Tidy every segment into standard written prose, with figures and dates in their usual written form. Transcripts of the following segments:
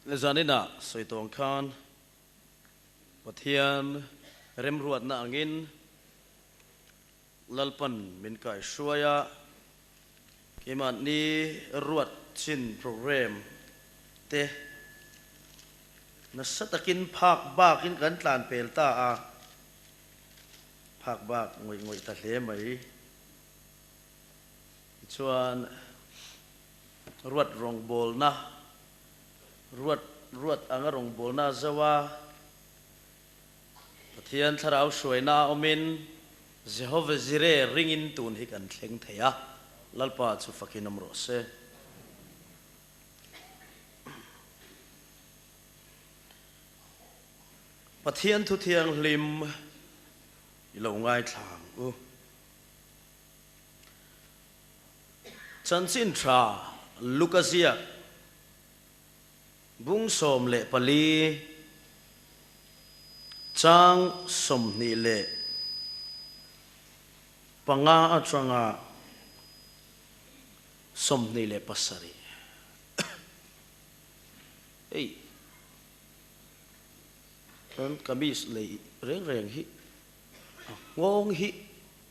Zanina soitong khan pathian rem ruat na angin lalpan min kai shuaya kiman ni ruat chin program te nasatakin phak bakin kan tlan pel ta a phak bak ngoi ngoi ta hle mai chuan ruat rong bol na ruat anga rong bol na zawa pathian tharau shuaina omin Jehovah Jireh ringin tun hi kan thleng theya lalpa chu fakinam ro se pathian thu thiang lim ilo ngai thlang u chanchin tha lukasia bung som le pali chang som ni le panga atanga som ni le pasari ei kan kamis le reng reng hi ngong hi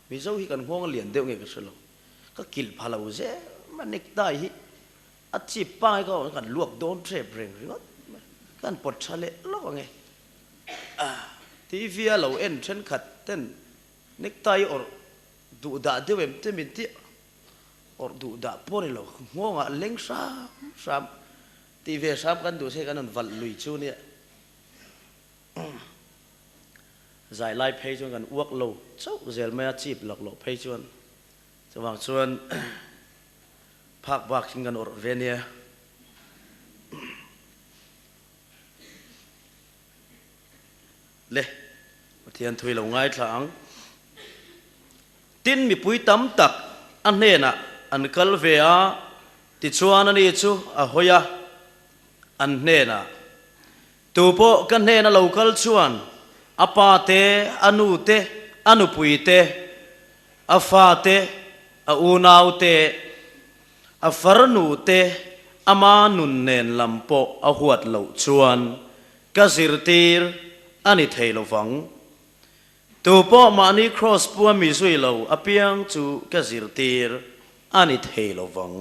mi zo hi kan ngong lian deuh nge ka selo ka kil phalau je manik dai hi achi pai ko kan luak don trep reng ringot kan pot chale lo nge tv lo en chen khat ten nek tai or du da dewem te min ti or du da pore lo ngonga leng sam tv sam kan du se kan an val lui chu ni giải lai phê chuan kan uak lo chau zel me chip lak lo phê chuan chawang chuan phak bak sing kan or venia le pathian thui lo ngai thlang tin mi pui tam tak an hne na an kal ve a ti chuan ani chu a hoya an hne na tu po kan hne na local chuan apa te anu pui te afa te a unau te a farnu te ama nun nen lampo a huat lo chuan ka zirtir ani theilo wang tu po mani cross pu mi zui lo apiang chu ka zirtir ani theilo wang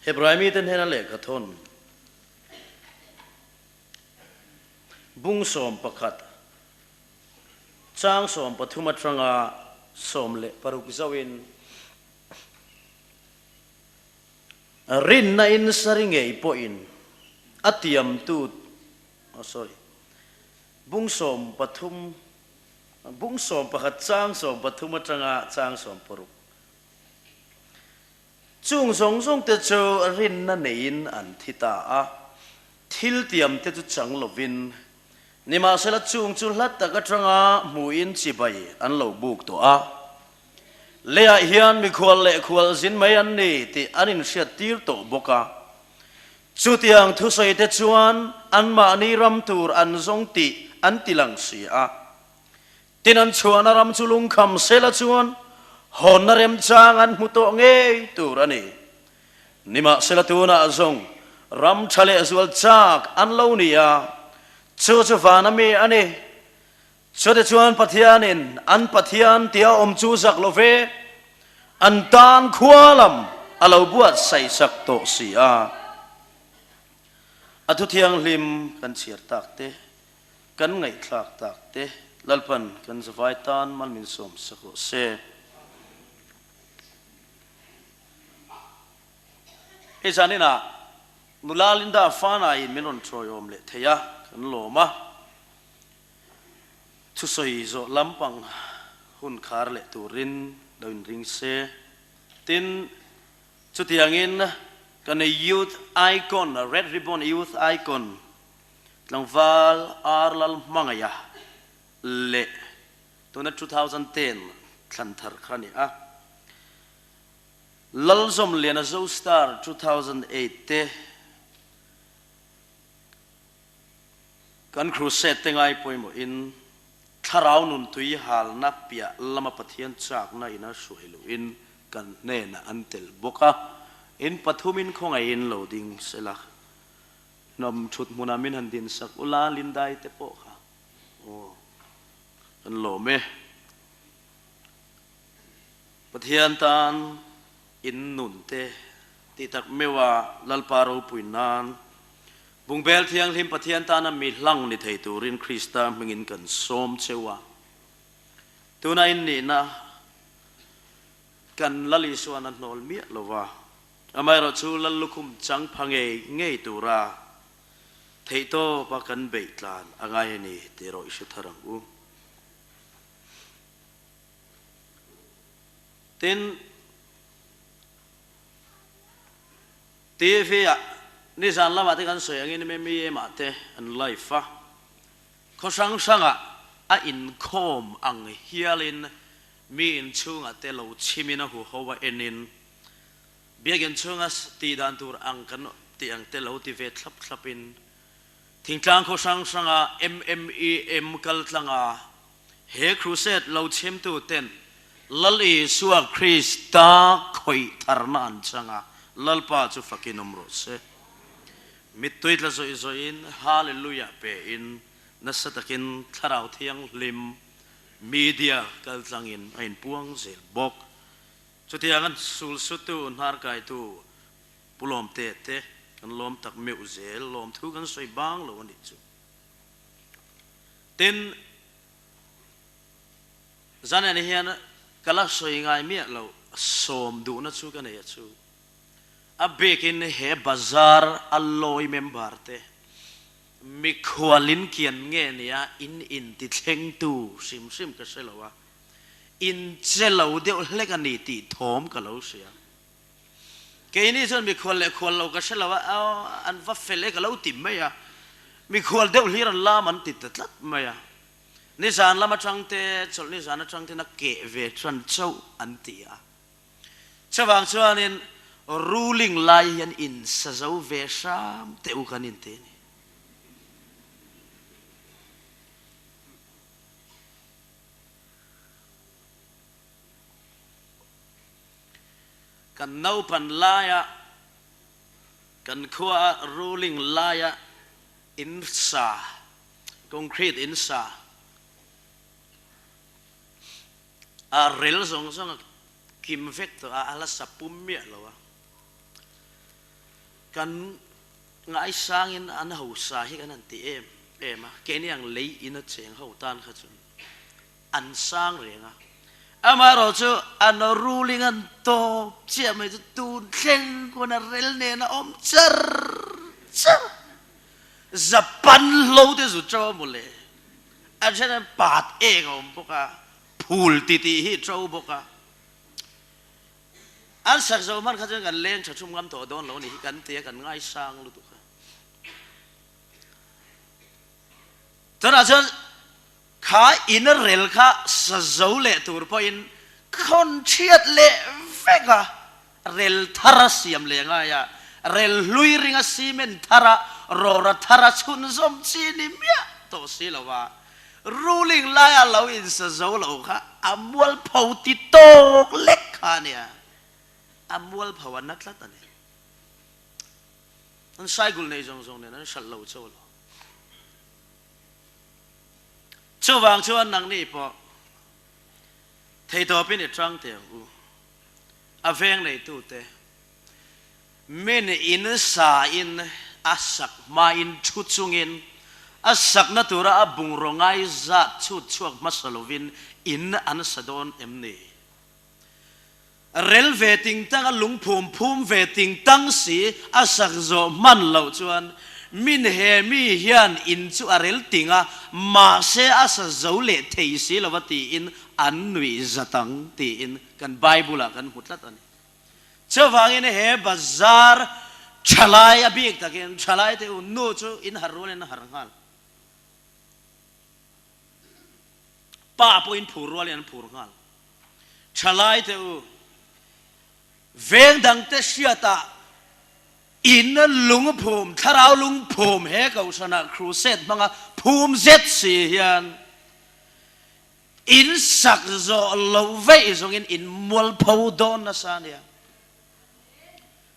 Hebraimi ten hena le kathon bung som pakhat chang som pathuma tranga som le paruk zawin rin na in saringe po in atiam tu bung som pakhat chang som pathuma tranga chang som paruk chung song te chu rin na nein an thita a thil tiam te chu chang lovin nima sela chung chu hlat taka tanga muin chibai an lo buk to a lea hian mi khwal zin mai an ni ti anin hriat tir to boka chu tiang thu soi te chuan an ma ni ram tur an zong ti an tilang si a tin an chuan ram chu lung kham sela chuan hon na rem chang an muto nge turani nima selatuna azong ram chale azwal chak an lo nia chu vana me ani chote chuan pathianin an pathian tia om chu zak love an tan khualam alo buat sai sak to si a atu thiang lim kan chiar tak te kan ngai thlak tak te lalpan kan zawai tan malmin som sakho se Esanina nulalinda fana in minon troyom le theya kan loma thu soi zo lampang hun khar le turin doin ring se tin chutiangin kan a youth icon a red ribbon youth icon tlangwal arlal mangaya le tuna 2010 thlanthar khani a lalzom liana zo star 2008 te kan crusade tengai poimo in tharau nun tui hal na pia lama pathian chak na ina suhelu in กันเน่นะอันเตลบกะอินปฐุมินคงไออินโหลดิ้งเสละนมชุดมุนามินหันดินสักอุลาลินได้เตโปค่ะโอ้อันโหลเมปะเทียนตานอินนุนเตติตักเมว่าลัลปารูปุยนานบุงเบลเทียงทิมปะเทียนตานามีหลังนิเทตูรินคริสตามิงินกันสมเชวะตัวนั้นนี่นะกันลลิสวานันนอลเมียลวะอเมริกาชูลัลลุคุมจังพังเงยตูราเทโตปะกันเบตลานอ่างไงนี่เตโรอิสุทารังอูตินตีฟีอะนี่สันละมาที่กันสวยอย่างนี้ไม่มีมาเตอันไลฟ์ะเขาสังอ่ะอินคอมอังเฮียลินมีอินช่วงเตลชิมินะหัวเขาว่าเอ็นินเบียกินช่วงตีดันตัวอังกันตีอังเตลที่เวทลับอินทิ้งกลางเขาสังอ่ะMMEMกัลตังอ่ะเฮครูเซตเราชิมตัวเต็นลัลอีสัวคริสตาคอยทารนันสังอ่ะลัลปาจูฟักินอมรสมิตรละโซอินฮาเลลูยาเปอินนัสตะกินทาราวเทียงลิมมีเดียกัลตังอินอินพวงเซลบกสุดที่งั้นสุลสุดตูนฮาร์กายตูปุลอมเตะกันลมตักมิวเซลลมทุกันสวยบางโลวันนี้จูตินจันนี่เฮียนกัลสวยง่ายเมียเราสมดูนัดจูกันเอจูอับเบกินเฮบาซาร์อัลลอยเมมบาร์เตมิขวาลินเกียนเงี้ยเนี่ยอินติเชงตูซิมก็เสลวะอินเจลาวเดียวเล็กนี่ติทอมก็เลวเสียแกนี่จนมิขวาเราก็เสลวะเอาอันวัฟเฟลก็เลวติมไหมอะมิขวาเดียวฮีรันลามันติดตัดไหมอะนิสานละมาจังเตจลนิสานจังเตนักเกเวทรันเจ้าอันตีอะชาวบางชาวนี่ruling lion in sazau vesam te ukanin te ni kan nau pan laya kan khua ruling laya in sa concrete in sa a rel song kim vector ala sapum mi lo waกันง่ายสร้างอินอันหัวสาหิกันนั่นตีมาแกนี่ยังเลยอินเชียงเขาตานขจุนอันสร้างเรียงอ่ะอามาเราจะอันรูลิงันโตเชื่อไหมจะตูนเข่งคนนั้นเรลเนนะอมเจอจะปันโลที่สุดจ้าหมดเลยอันเช่นปาดเองอมพวกอ่ะพูลตีฮิจ้าพวกอ่ะอันสักเจ้ามันเขาจะกันเลี้ยงชัดชุ่มกำตัวโดนเรานี่กันเตี้ยกันง่ายสร้างรู้ตัวตอนนั้นข้าอินเรลข้าสัจจะเละตัวพออินคนเชียดเละเฟกะเรลทาราสียมเลี้ยงไงเรลลุยริงซีเมนทาระโรระทาระชุนสมชีนิมยะตัวสิละว่ารูลิงไล่เราอินสัจจะเราข้าอัมวัลพาวติโตเล็กข้าเนี่ยอัมวัลภาวนักละตันเนี่ยนั่นใช่กุลในจงเนี่ยนั่นฉันเล่าเจ้าหรอเจ้าวางเจ้านังนี่พอเทตัวเป็นอีจังเตียงกูอาเวงในตู้เตเมนอินสาอินอาศักมาอินชุดซุงอินอาศักนัตุระบุงรองไอจัดชุดช่วงมัสโลวินอินอันสะดอนนี่เรลเวติงตั้งลุงภูมิเวติงตั้งสีอาศักโจมันเหล่าจวนมินเฮมีเฮียนอินจูอาเรลติงะมาเซอาศักโจเลเทสีละวัตีอินอันวิจตังตีอินกันไบเบิลกันหุดละตันเจ้าฟังอินเฮบาซาร์ชลายอบิกตะกินชลายเตอุนโนจูอินฮารุเลนฮารังฮัลป้าปูอินผูรัวเลนผูรังฮัลชลายเตอุเวงดังเตเชียตาอินลุงภูมิถ้าเราลุงภูมิเฮกเอาชนะครูเซตมังภูมิเซตสี่ยัน in sak zo lo ve zong in mol po don na sa niya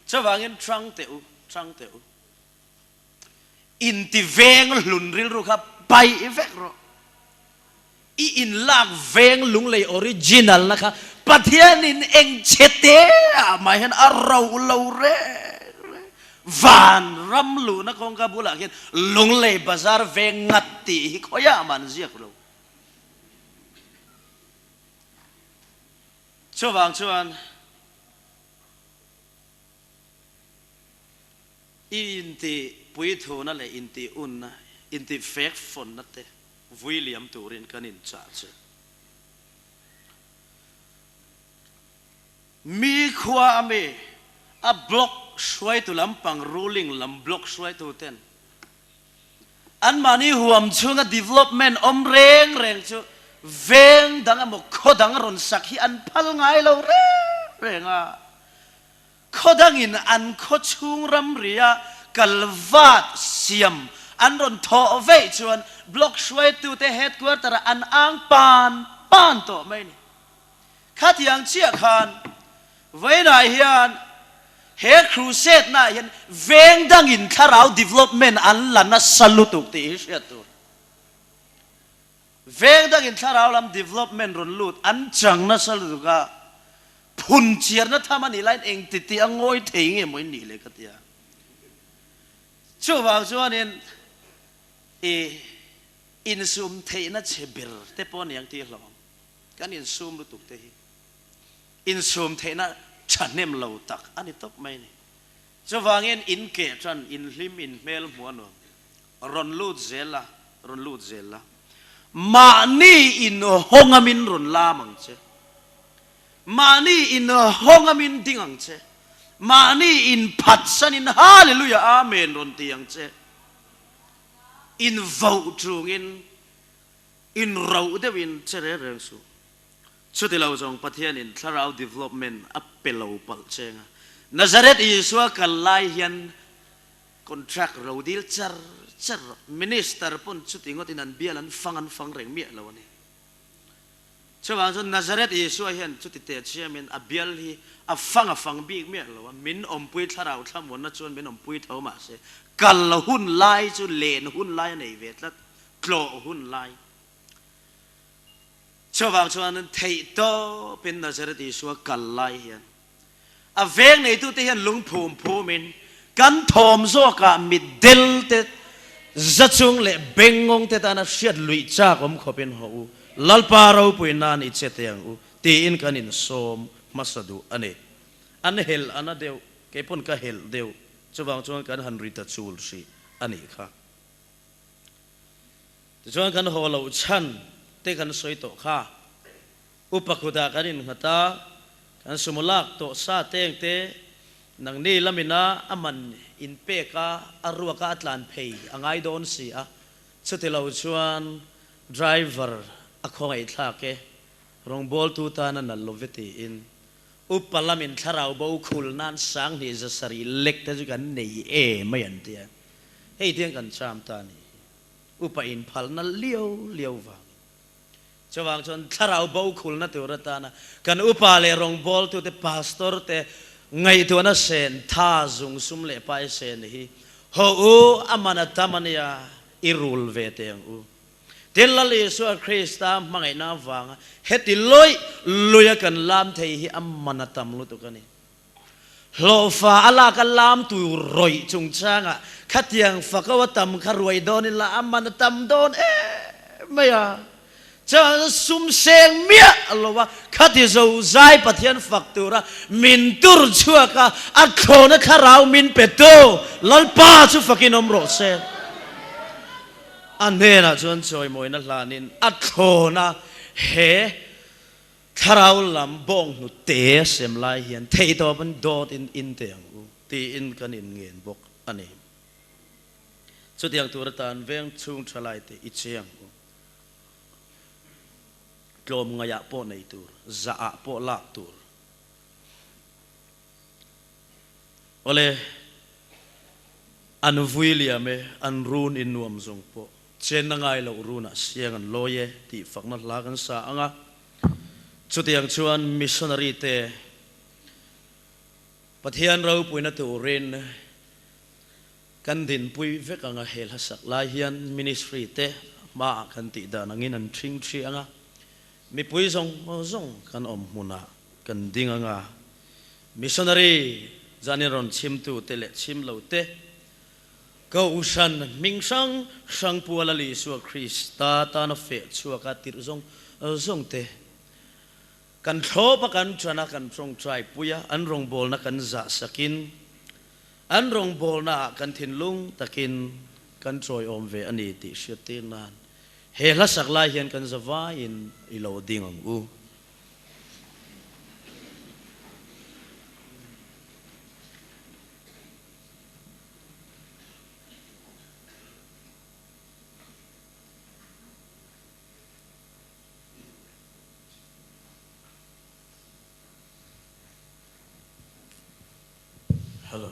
chawangin trang teu in ti veng lun ril ru kha pai vek ro I in lak veng lung lei original na kha pathian in eng chete mai han arau lo re van ram lu na kong ka bula hian lung lei bazar veng ngati hi khoya man ziak lo chuwang chuan inti pui thu na le inti un na inti fek fon na te William turin kanin cha che mi khwa me a block shwai tu lampang ruling lam block shwai tu ten an mani huam chunga development om reng chu veng dang mo khodang ron sakhi an phal ngai lo re renga khodang in an kho chung ram ria kalvat siam an ron tho ve chuan block shwai tu te headquarter an ang pan to mai ni khat yang chia khan vai na hian he crusade na hian veng dang in tharau development an lana salutuk ti sia tu veng dang in tharau lam development ron lut an chang na saluka phun chiar na thamani line eng ti angoi thei moi ni le katia chuwang chuan in sum thei na chebir te pon yang ti hlom kan in sum lu tuk te hi in sum thei na chanem lo tak ani top mai ni chuwangin in ke chan in hlim in mel muan ron lut zela Mahni in hongamin ron lamang che Mahni in hongamin dingang che Mahni in patsan in hallelujah amen ron tiang che in vau trung in rau de win chere reng su chuti lo jong pathian in tharau development apelo pal chenga Nazareth Iswa kalai hian contract ro dil char minister pun chuti ngot in an bialan fang reng mi lo ni chawang so Nazareth Iswa hian chuti te chairman abial hi a fang bi mi lo min ompui tharau thamon na chon min ompui tho ma se kal hun lai chu len hun lai nei ve tlat klo hun lai chawang chuan thei to pen Nazareth Iswa kal lai hian a veng nei tu te hian lung phum min kan thom zo ka midel te zachung le bengong te ta na shiat lui cha kom khopin ho lalpa ro puinan I cheteng u ti in kan in som masadu ane an hel ana deu ke pon ka hel deu chuwang chuan kan han rita chul si ani kha chuan kan ho lo chan te kan soi to kha upakhuda kan in hata kan sumulak to sa teng te nang ni lamina aman in pe ka arwa ka atlan phei angai don si a chutilo chuan driver akhongai thlake rongbol tu ta na loveti in upalamin tharau bo khul nan sang ni za sari lek ta kan nei mai an tia hei tiang kan cham ta ni upa in phal na liu wa chawang chon tharau bo khul na tu ra ta na kan upa le rongbol tu te pastor te ngai tu na sen tha zung sum le pai sen hi ho u amana tamania irul ve teng u Tilali suwa Krista mangai na wanga heti loi luya kan lam thei hi amana tam lu tu kani lo fa ala kan lam tu roi chung changa khatiang fakawa tam kharoi don la amana tam don maya cha sum seng mia alwa khati zo zai pathian faktura min tur chua ka at khona kharau min peto lalpa chu fakinom ro se anena chuan choi moi na hlanin athona he tharau lam bong nu te sem lai hian thei to ban dot in teng u ti in kan in ngen bok ani chutiang tur tan veng chung thalai te I chiang u klom ngaya po nei tur za a po lak tur ole an William an run in nuam zong po chen na ngai lo runa siang an loye ti fakna lagan sa anga chutiang chuan missionary te pathian ro puina tu rin kan din pui vek anga hel hasak lai hian ministry te ma kan ti da nangin an thing thi anga mi pui zong kan om huna kan ding anga missionary zanin chim tu te le chim lo te ko usan ming sang puala li su Krista ta na fe chu ka tir zong te kan tho pa kan chana kan trong trai puya an rong bol na kan za sakin an rong bol na kan thin lung takin kan troi om ve ani ti shete nan he la sak lai hian kan zawa in ilo ding ang u hello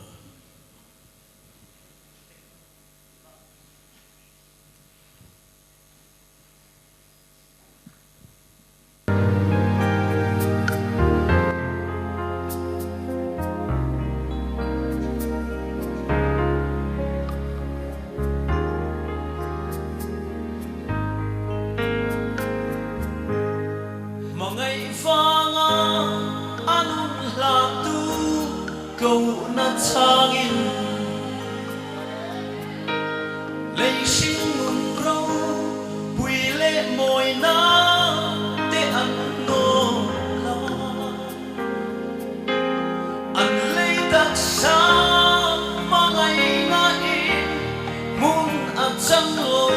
Mangai fanga anun latu câu na changin lấy sinh ngun rau bùi lệ mồi na te ăn no la ăn lấy đặc sa mangai na in mun ăn chang lo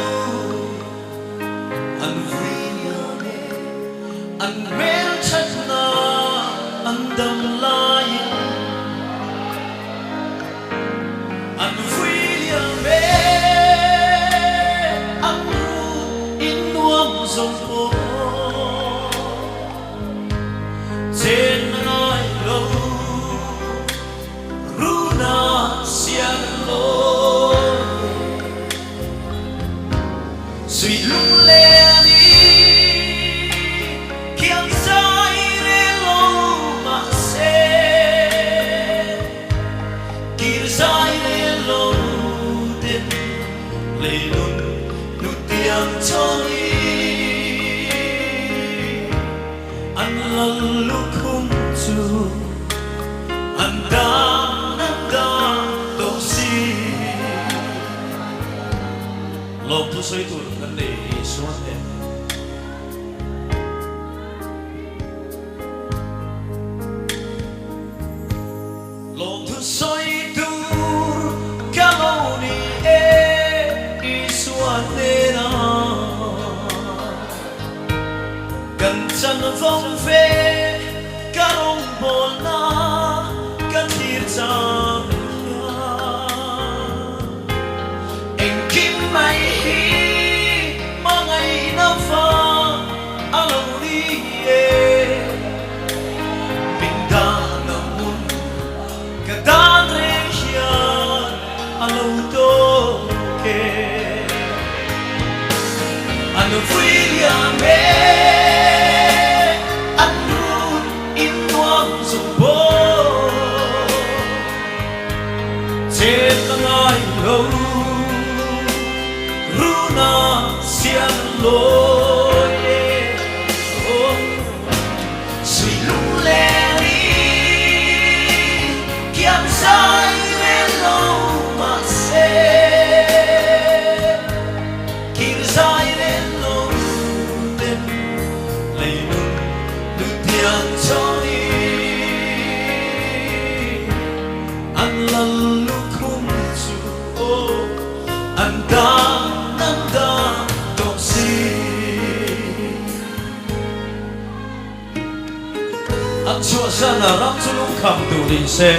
ăn vui ăn mel chặt na ăn đầm lai ăn vui liang mê ăn ru in nuông rồng phố trên ngai lâu ru na xiang lối suy lung lên anh lần lúc không chu anh đang đâu gì lộc tu soi tu anh để xuống em lộc tu soi tu cả lâu đi gần chân vòng về cả rong bồn na cả thiệt giang anh kim mai hi mà ngày na pha alo đi mình đã nằm mun cả đàn rê hiền alo to ke anh vui liang mê Runa xiang lối suy lung lên đi kiam sai lên lâu mà sẽ kir sai lên lâu đến lấy nung nụ tiếng cho đi anh lần lúc không chịu anh đang don't see anh chua sana ram chulung kham tu din se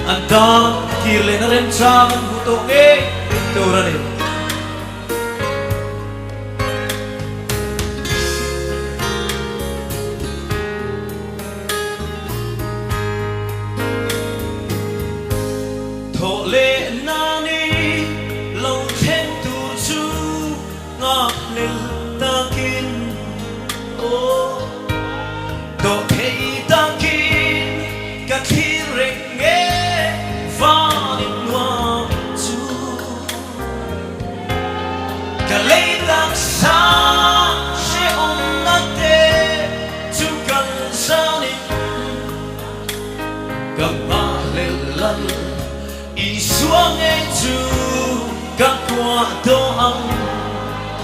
anh đang kir lên ren chang bu to nge tu ra ni tho le na ni lâu thêm tu chu to hei ta kin ka thi reng nghe va in noa chu ka lei tak sa she om na te chu kan sa ni ka ma le lal i suang e chu ka kwa do ang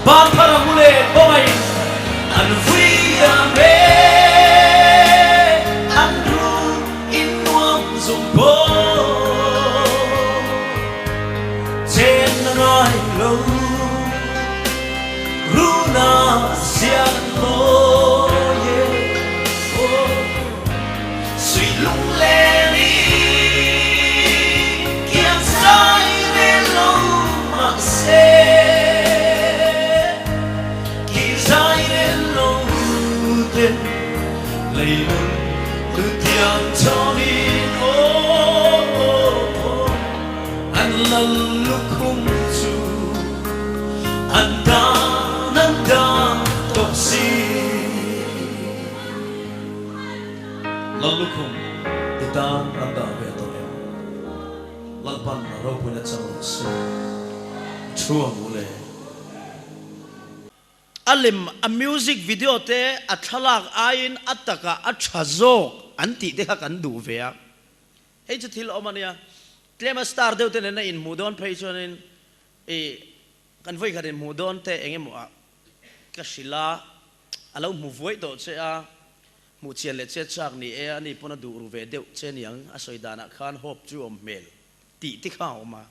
ba para mule boy an vui a me an ru in nuam zum bo chen nai lo ru na xian lo ye oh sui lung le ni kiam sai de lo ma se lấy luôn từ tiếng cho mình anh lần lúc không chu anh đã tốt gì lần lúc không thì ta anh đã về tôi lần ban rau bún chả lẩu xì chua mù lê alim a music video te a thalak ain ataka a thazok anti te kha kan du ve hei chu thil omania tlema star deu te na in mudon pheichonin e kan voi kharin mudon te engemo a ka shila alo mu voi to che a mu chian le che chak ni e ani pona du ru ve deu chen yang a soidana khan hop chu om mel ti kha oma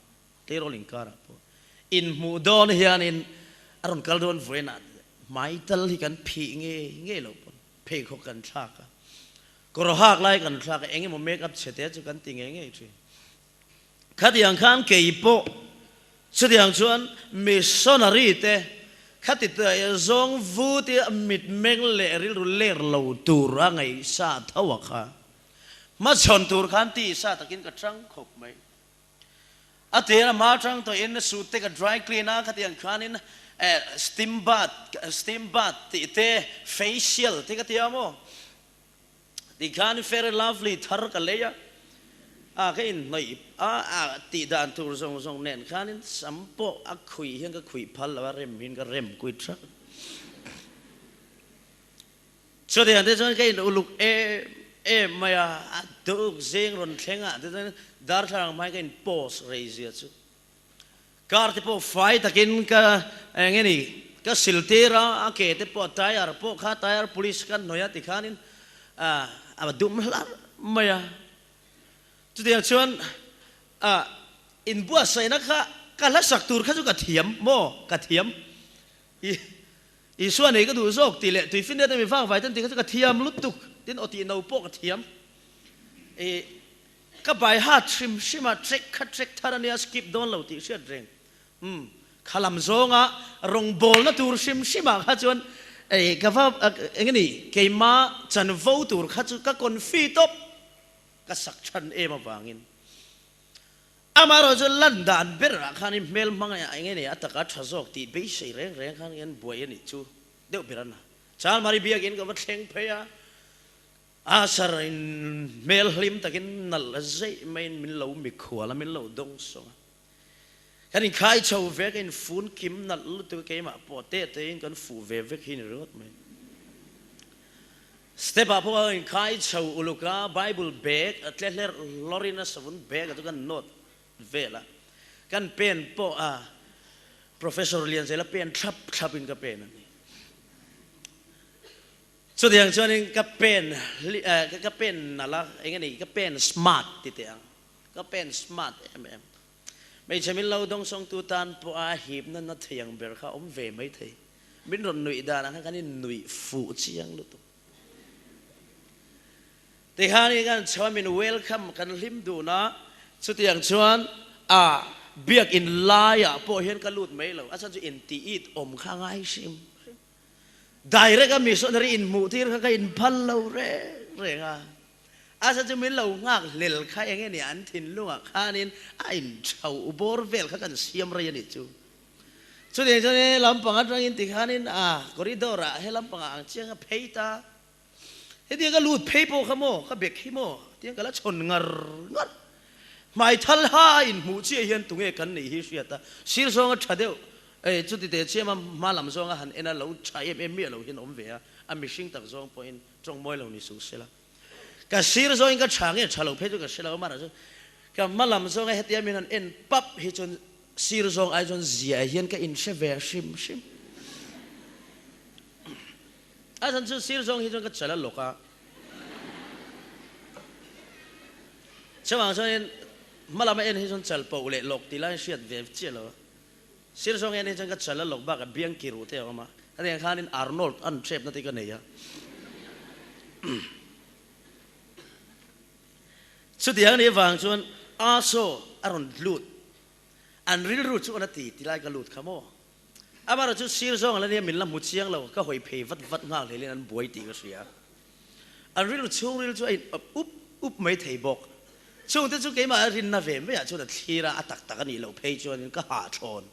te rolling kara po in mudon hianin aron kaldon voina mai tal hi kan phi nge lo pon phe kho kan thak ko ro hak lai kan thak enge mo make up chete chu kan ting nge thi khadiang khan ke ipo chudiang chuan missionary te khati te zong vu ti mit meng le ril ru ler lo tur a ngai sa thawa kha ma chon tur khan ti sa takin ka trang khop mai atera ma trang to in su te ka dry cleaner khadiang khan in steam bath te facial te ka tiamo di khan very lovely thar ka leya a ka in noi a ti dan tur song nen khan in sampo a khui hian ka khui phal la rem hin ka rem kui tra so de ante jon ka in uluk e maya duk zeng ron thenga te dar thang mai ka in pose raise chu car te po fight takin ka ngeni ka siltera a ke te po tire po kha tire police kan noya ti khanin a dum la maya chu dia chuan in bua sai na kha ka la sak tur kha chu ka thiam mo ka thiam i suan nei ka du zok ti le tui fin de mi fang vai tan ti kha chu ka thiam lutuk tin oti no po ka thiam e ka bai ha trim shima trek tharania skip don lo ti sia dreng khalam zonga rong bol na tur shima kha chuan e ka va engeni keima chan vo tur kha chu ka kon fi top ka sak chan e ma wangin amaro chu landan ber khani mel manga engeni ataka thazok ti be sei reng khan en boy ani chu deu birana chal mari biakin ka va thleng pheya asar in mel hlim takin nal zai main min lo mi khwala min lo dong so kanin khai chau ve kan fun kim nal lu tu ke ma po te in kan fu ve hin rot me step up in khai chau uluka bible bag atler lorina savun bag tu kan not vela kan pen po professor lian zela pen trap in ka pen ani so diang chuan ka pen nala engani ka pen smart ti te ka pen smart mai chamin lo dong song tu tan po a hip na thiang ber kha om ve mai thei min ron nui da na kan nui fu chiang lu tu te hani kan chamin welcome kan lim du na chu tiang chuan biak in laya po hian ka lut mai lo asan chu in ti it om kha ngai sim direct a missionary in mu tir kha in phal lo renga asa chu min lo ngak lel kha enge ni an thin lunga khanin a in thau bor vel kha kan siam ra yani chu de chu lampang atang in ti khanin corridor he lampang ang chiang pheita เดี๋ยวก็ลูดเพย์โปขโมก็เบกขโมเดี๋ยวก็ละชนงัดไม่ทัลหาอินหมู่เชี่ยเฮียนตุงเอกันนี่ฮิเชียตาสิรซองก็ชัดเดียวจุดที่เตะเชี่ยมาลำซองก็หันเอ็นเราใช้เมียเราเห็นอมเวียมิชิงตักซองพออินจงมวยเรานี่สุดเสียละก็สิรซองก็ช่างเนี่ยชาลูเพย์ก็เสียละก็มาแล้วก็มาลำซองก็เฮติยามินันเอ็นปั๊บฮิจนสิรซองไอจนเสียเฮียนก็อินเชเวชิมอาจารย์สิรซองฮิจนก็เฉลยโลกะเช้าวันเช้านี้มาลามาเอ็นฮิจนเฉลปอุเลโลกตีละเชียดเวฟเจียแล้วสิรซองเอ็นฮิจนก็เฉลยโลกบ้ากับเบียงกิรุเตออกมาแต่ยังข้านินอาร์โนลด์อันเชฟนั่นที่ก็เนี่ยสุดที่อย่างนี้ฟังชวนอาโซอารอนลูดอันริลรูดชวนตีตีไล่ก็ลูดขโมอามาเราชุดสิรซองแล้วเนี่ยมิลล์มุดเชียงเราก็หอยเพย์วัดง่ายเลยนั่นบวยตีก็เสียอันริลช่วงริลช่วยอุ๊บไม่ถีบกช่วงที่ช่วงเกี่ยมารินนาเวไม่อยากช่วงแต่ทีละตักกันนี่เราเพย์ชวนก็หาชน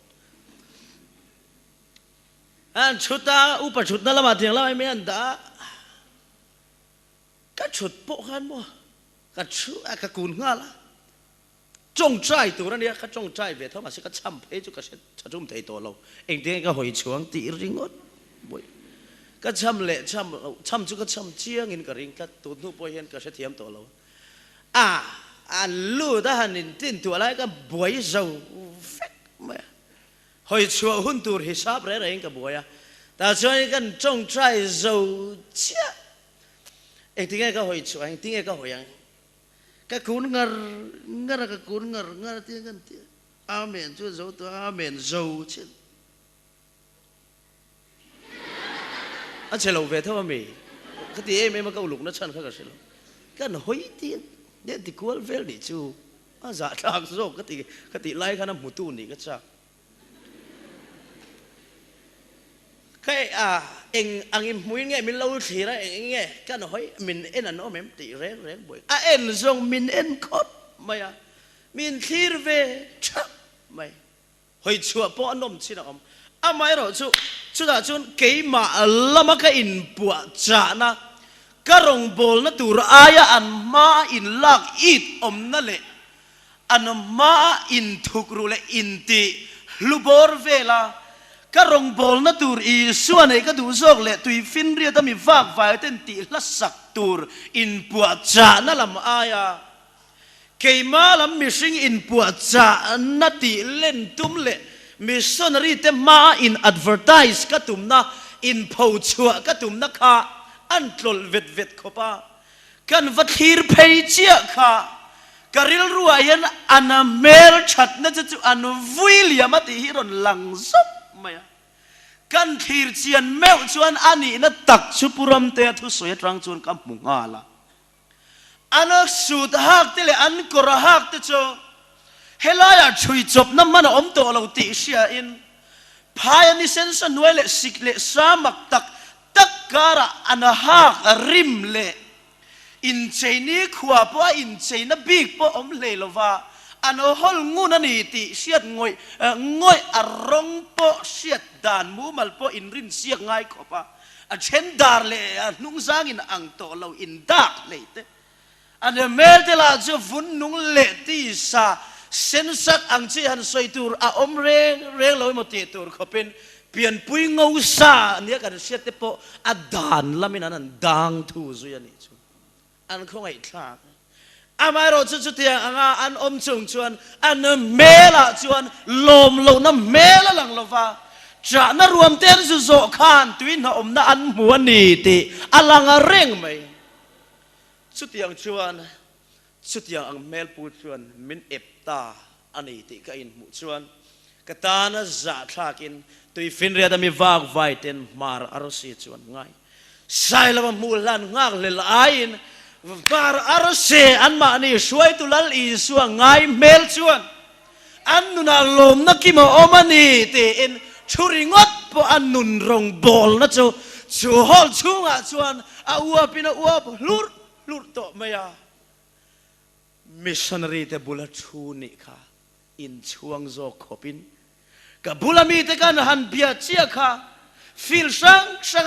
อันชุดตาอุปชุดนั่นละมาเถียงแล้วไม่อันตาก็ชุดโปกันบ่ก็ชุดก็กุนง่ายละจงใจตัวนั้นเนี่ยก็จงใจเวทมาสิก็ช้ำเพย์จุก็เสร็จชุ่มเทตัวเราเองเด็กก็หอยช่วงตีริงอดบ่อยก็ช้ำเละช้ำจุก็ช้ำเชียงอินก็ริงก็ตัวนู้นบ่อยเห็นก็เสถียรตัวเราอันลู่ทหารนินตินตัวอะไรก็บ่อยเจ้าเฟกไม่หอยชัวหุ่นตัวฮิซาบเรื่องก็บ่อยแต่ช่วงนี้กันจงใจเจ้าเชี่ยเองที่ไงก็หอยชัวเองที่ไงก็หอยยังก็คุณงาก็คุณงาที่กันที่อาเมนช่วยเจ้าตัวอาเมนเจ้าเช่นอันเชลล์เวทว่ามีก็ที่ไม่มาเกาหลุกนั่นฉันเขาก็เชลล์กันหอยที่เด็ดที่ควอลเวลนี่จูอาจารย์ทางโซก็ติไล่ขนาดหมู่ตู้นี่ก็ชักแค่เองอังอิมมุ้ยเงี้ยมินเล่าทีละเองเงี้ยกันหอยมินเอ็นอันโอเมมติเร่งบ่อยเอ็นทรงมินเอ็นคดไม่มินทีร์เวชักไม่หอยชัวปอนนมชินะไม่หรอกชุดจุนเกี่ยมาละมาก็อินปัวจานะก็รงบอลนั่นตัวอายอันมาอินลักอิดนั่นแหละอันมาอินทุกรูเลยอินติลูบอร์เวลาก็รงบอลนั่นตัวอีส่วนไหนก็ดูโซกเลยตุยฟินเรียตมีฝากไฟเต็นติละสักตัวอินปัวจานั่นละมาอายเกี่ยมาละมิชิงอินปัวจานั่นติเล่นตุ้มเลยมิชชันนารีเต็มมาอินแอดเวอร์ทิสก็ตุ้มนะอินโพชัวก็ตุ้มนะค่ะอันตรลเวทเข้าป่ะกันวัดฮีร์เพย์เจียค่ะการิลรัวยันอันเมลชัดนั่นจะจุอันวิลยามัติฮิรอนหลังซับไม่กันฮีร์เจียนเมลชวนอันนี้นั่นตักชุปุรัมเตทุสวยตรังชวนกับมุงอาละอันสุดฮักที่เลยอันกระฮักที่โจเฮลายาช่วยจบน้ำมันอมตัวเราติเชียอินพายนิเซนสันเวลสิกเลสามักตักตักการะอันฮักริมเลอินเจนี่ขวบว่าอินเจนบิกปอมเลลว่าอันฮอลงูนันนี่ติเสียดงอยอารมณ์ปอเสียดดานมูมัลปออินรินเสียง่ายขบอันเช่นดาร์เลนุ่งจางอินอังโตเราอินดักเลยเตอันเมลเตลาจะฟุนนุ่งเลติสาเส้นสักอังเจียนสวยตัวอมเร่งเราไม่ติดตัวเขาเป็นเปลี่ยนปุยงูซาเนี่ยกันเสียเตปออดานละมินันดังทูสุยานี่จูอันคงไอ้ทากอามาเราจุดเดียงอันอมจงชวนอันเมล่ะชวนลมลงน้ำเมล่ะหลังเราฟ้าจะน่ารวมเต้นสุโซขานทวินอมน่าอันมัวนีติอลังเร่งไหมจุดเดียงชวนสุดอย่างเมลปูชวนมินเอฟตาอันนี้ติก็อินมุชวนกตานะจัดทักินตุยฟินเรียดมีวากไวเทนมาร์อารสีชวนง่ายใช่แล้วมูลันงักเลลายินมาร์อารสีอันมานี่ช่วยตุลัลอีสวงง่ายเมลชวนอันนุนอารมณ์นักกิมาอมานี่ติอินชุริงดพออันนุนรงบอลนะจูฮอลชูงะชวนอาวัวปินะวัวลุดโตไม่ยามิชชันนารีเตบุลชูนิค่ะอินช่วงโจขบินกับบุลมีเตกันหันเบียเชียค่ะฟิลซั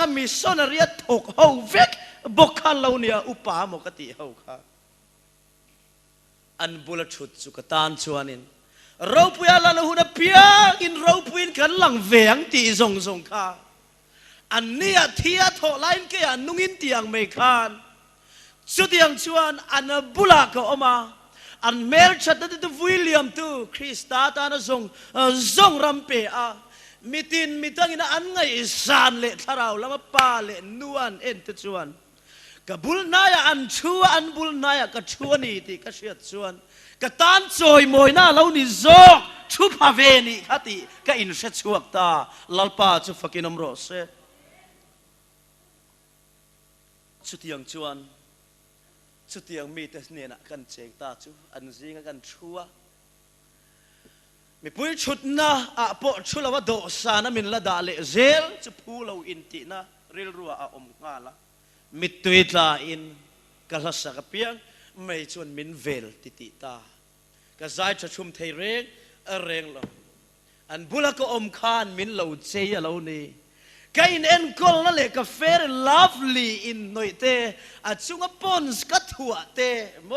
งมิชชันนารีถกเอาเวก บกขันเราเนี่ยอุปาหมกติเฮาค่ะอันบุลชุดสุกตานชวนินเราพูดอะไรหูนับเพียงอินเราพูดกันหลังเวียงตีส่งค่ะอันนี้เทียทอไลน์แกอันนุ่งอินเตียงไม่ขานสุดยังชวนอันบุลากออกมาอันเมลชัดนั่นตัววิลเลียมตัวคริสตาตานะส่งรำเปะมิตินมิตังอินอันไงสานเละทาราวแล้วมาปาเละนวลเอ็นตชวนกับบุลนายอันชัวอันบุลนายกับชัวนี่ที่กับเชียดชวนกับตานโอยมวยน่าเรานี่โจชุบฮาเวนี่ขัติกับอินเชชวกตาลัลปาชุฟักินอมโรเซสุดยังชวนสุดยังมีแต่เนี่ยนะกันเจงตาจูอันซิงกันชัวมีปุ้ยชุดนะปอชุลว่าโดสานะมินละดาเลเซลจะพูเราอินตินะริลรัวอมงาละมิตุยตาอินกะลัสกะเปียงไม่ชวนมินเวลติตากะใจจะชุมเทเรงเรงเราอันบุลก็อมคานมินเราเจียเรานี่ก็อินเอ็นกอลนั่นแหละก็เฟรนลัฟลี่อินหน่อยเตอาจุงปอนส์กัดหัวเตโม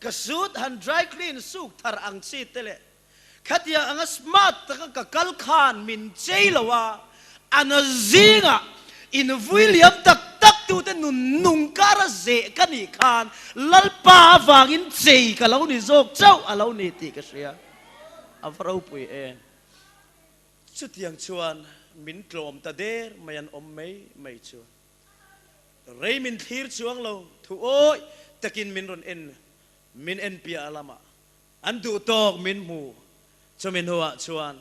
ก็สูดหันดรายคลีนสุกทาร์อังซีเตเลขัดยาอังสมาร์ตก็กัลคานมินเจลว่าอันซิงะอินวิลเลียมตักตัวเตนุงการะเจกันอีคานลัลปาวากินเจกันเรานี่โจกเจ้าเรานี่ตีกันเสียอัฟราปุยเองสุดยังชวนมินกลมตาเดร์ไม่ยันอมไม่ชวนเรมินทีร์ช่วงเราถูโอ้ยตะกินมินรอนเอ็นเปียลามาอันดูตอกมินมูชมินหัวชวน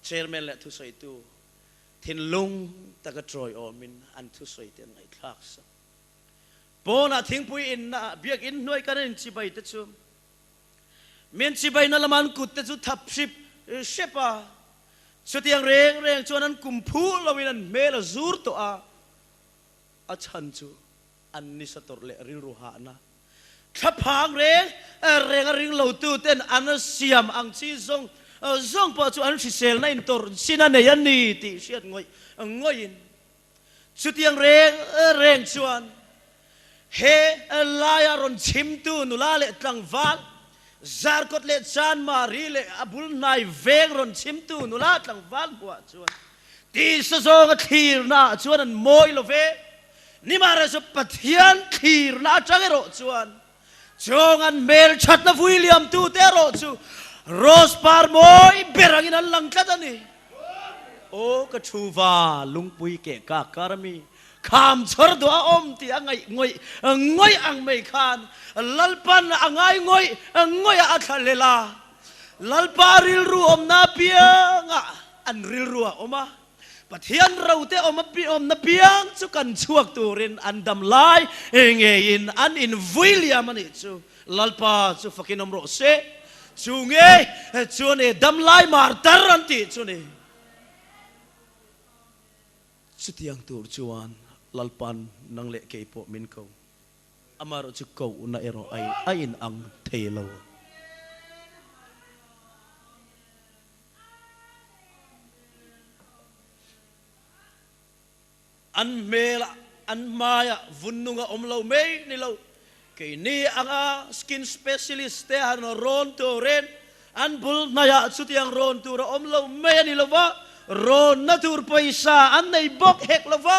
เชอร์แมนและทุสัยตูทินลุงตะกะตรอยอมินอันทุสัยเตียนไงคลากสักปอน่ะทิ้งปุยอินน่ะเบียกอินหน่วยกันอินชิบายตะชุมเมียนชิบายนั่นละมันกุดตะจุทับชิบเชปาสุดยังเร่งชวนนั้นกุมพูเราวินันเมลจูร์ตัวอาชันจูอันนี้สตอร์เลริรูหานะถ้าพังเร่งริงเราตู้เต้นอันนั้นเสียมอังชีซงพอจูอันชิเซลนั่นตัวสินันเนี่ยนี่ติเสียดงอยสุดยังเร่งชวนเฮลายารอนชิมตูนุลาเลตังวัลจาร์กตเลจานมารีเลอบุลนายเวงรอนชิมตูนุลาตังวัลบัวชวนที่สะสงทีร์น่าชวนนั้นมวยโลเวนี่มาเรื่องปัทยันทีร์น่าจังเอโรชวนจงอันเมลชัดนะวิลเลียมตูเตโรชูโรสปาร์มอยเบรังินันลังกัดนี่โอ้กระชูวาลุงปุยเกะกะการมีคำชรดัวอมที่อังไงงอยอังไม่ขานลัลปันอังไงงอยอัคเลลาลัลปาริลรัวอมนาเปียงอันริลรัวอมมาปะเทียนเราเตอมปีอมนาเปียงสุกันชวกตูรินอันดำลายเองอันอินวิลเลียมันจูลัลปาจูฟักินอมโรเซจูเงจูเนดำลายมาร์ตารันติจูเนสุดยังตูจวนลัลปันนังเละเกยปมินเขาอามารุจุกเขาอุณาเอโรไออินอังเทโลอันเมลอันมายาวุนนุงอมเลาเมย์นี่เราเกยนี่อังสกินสเปเชียลิสต์ฮันโรนตัวเรนอันบุลนายาสุดยังโรนตัวอมเลาเมย์นี่เราว่าโรนนัตูร์ไปซาอันในบกเฮกเราว่า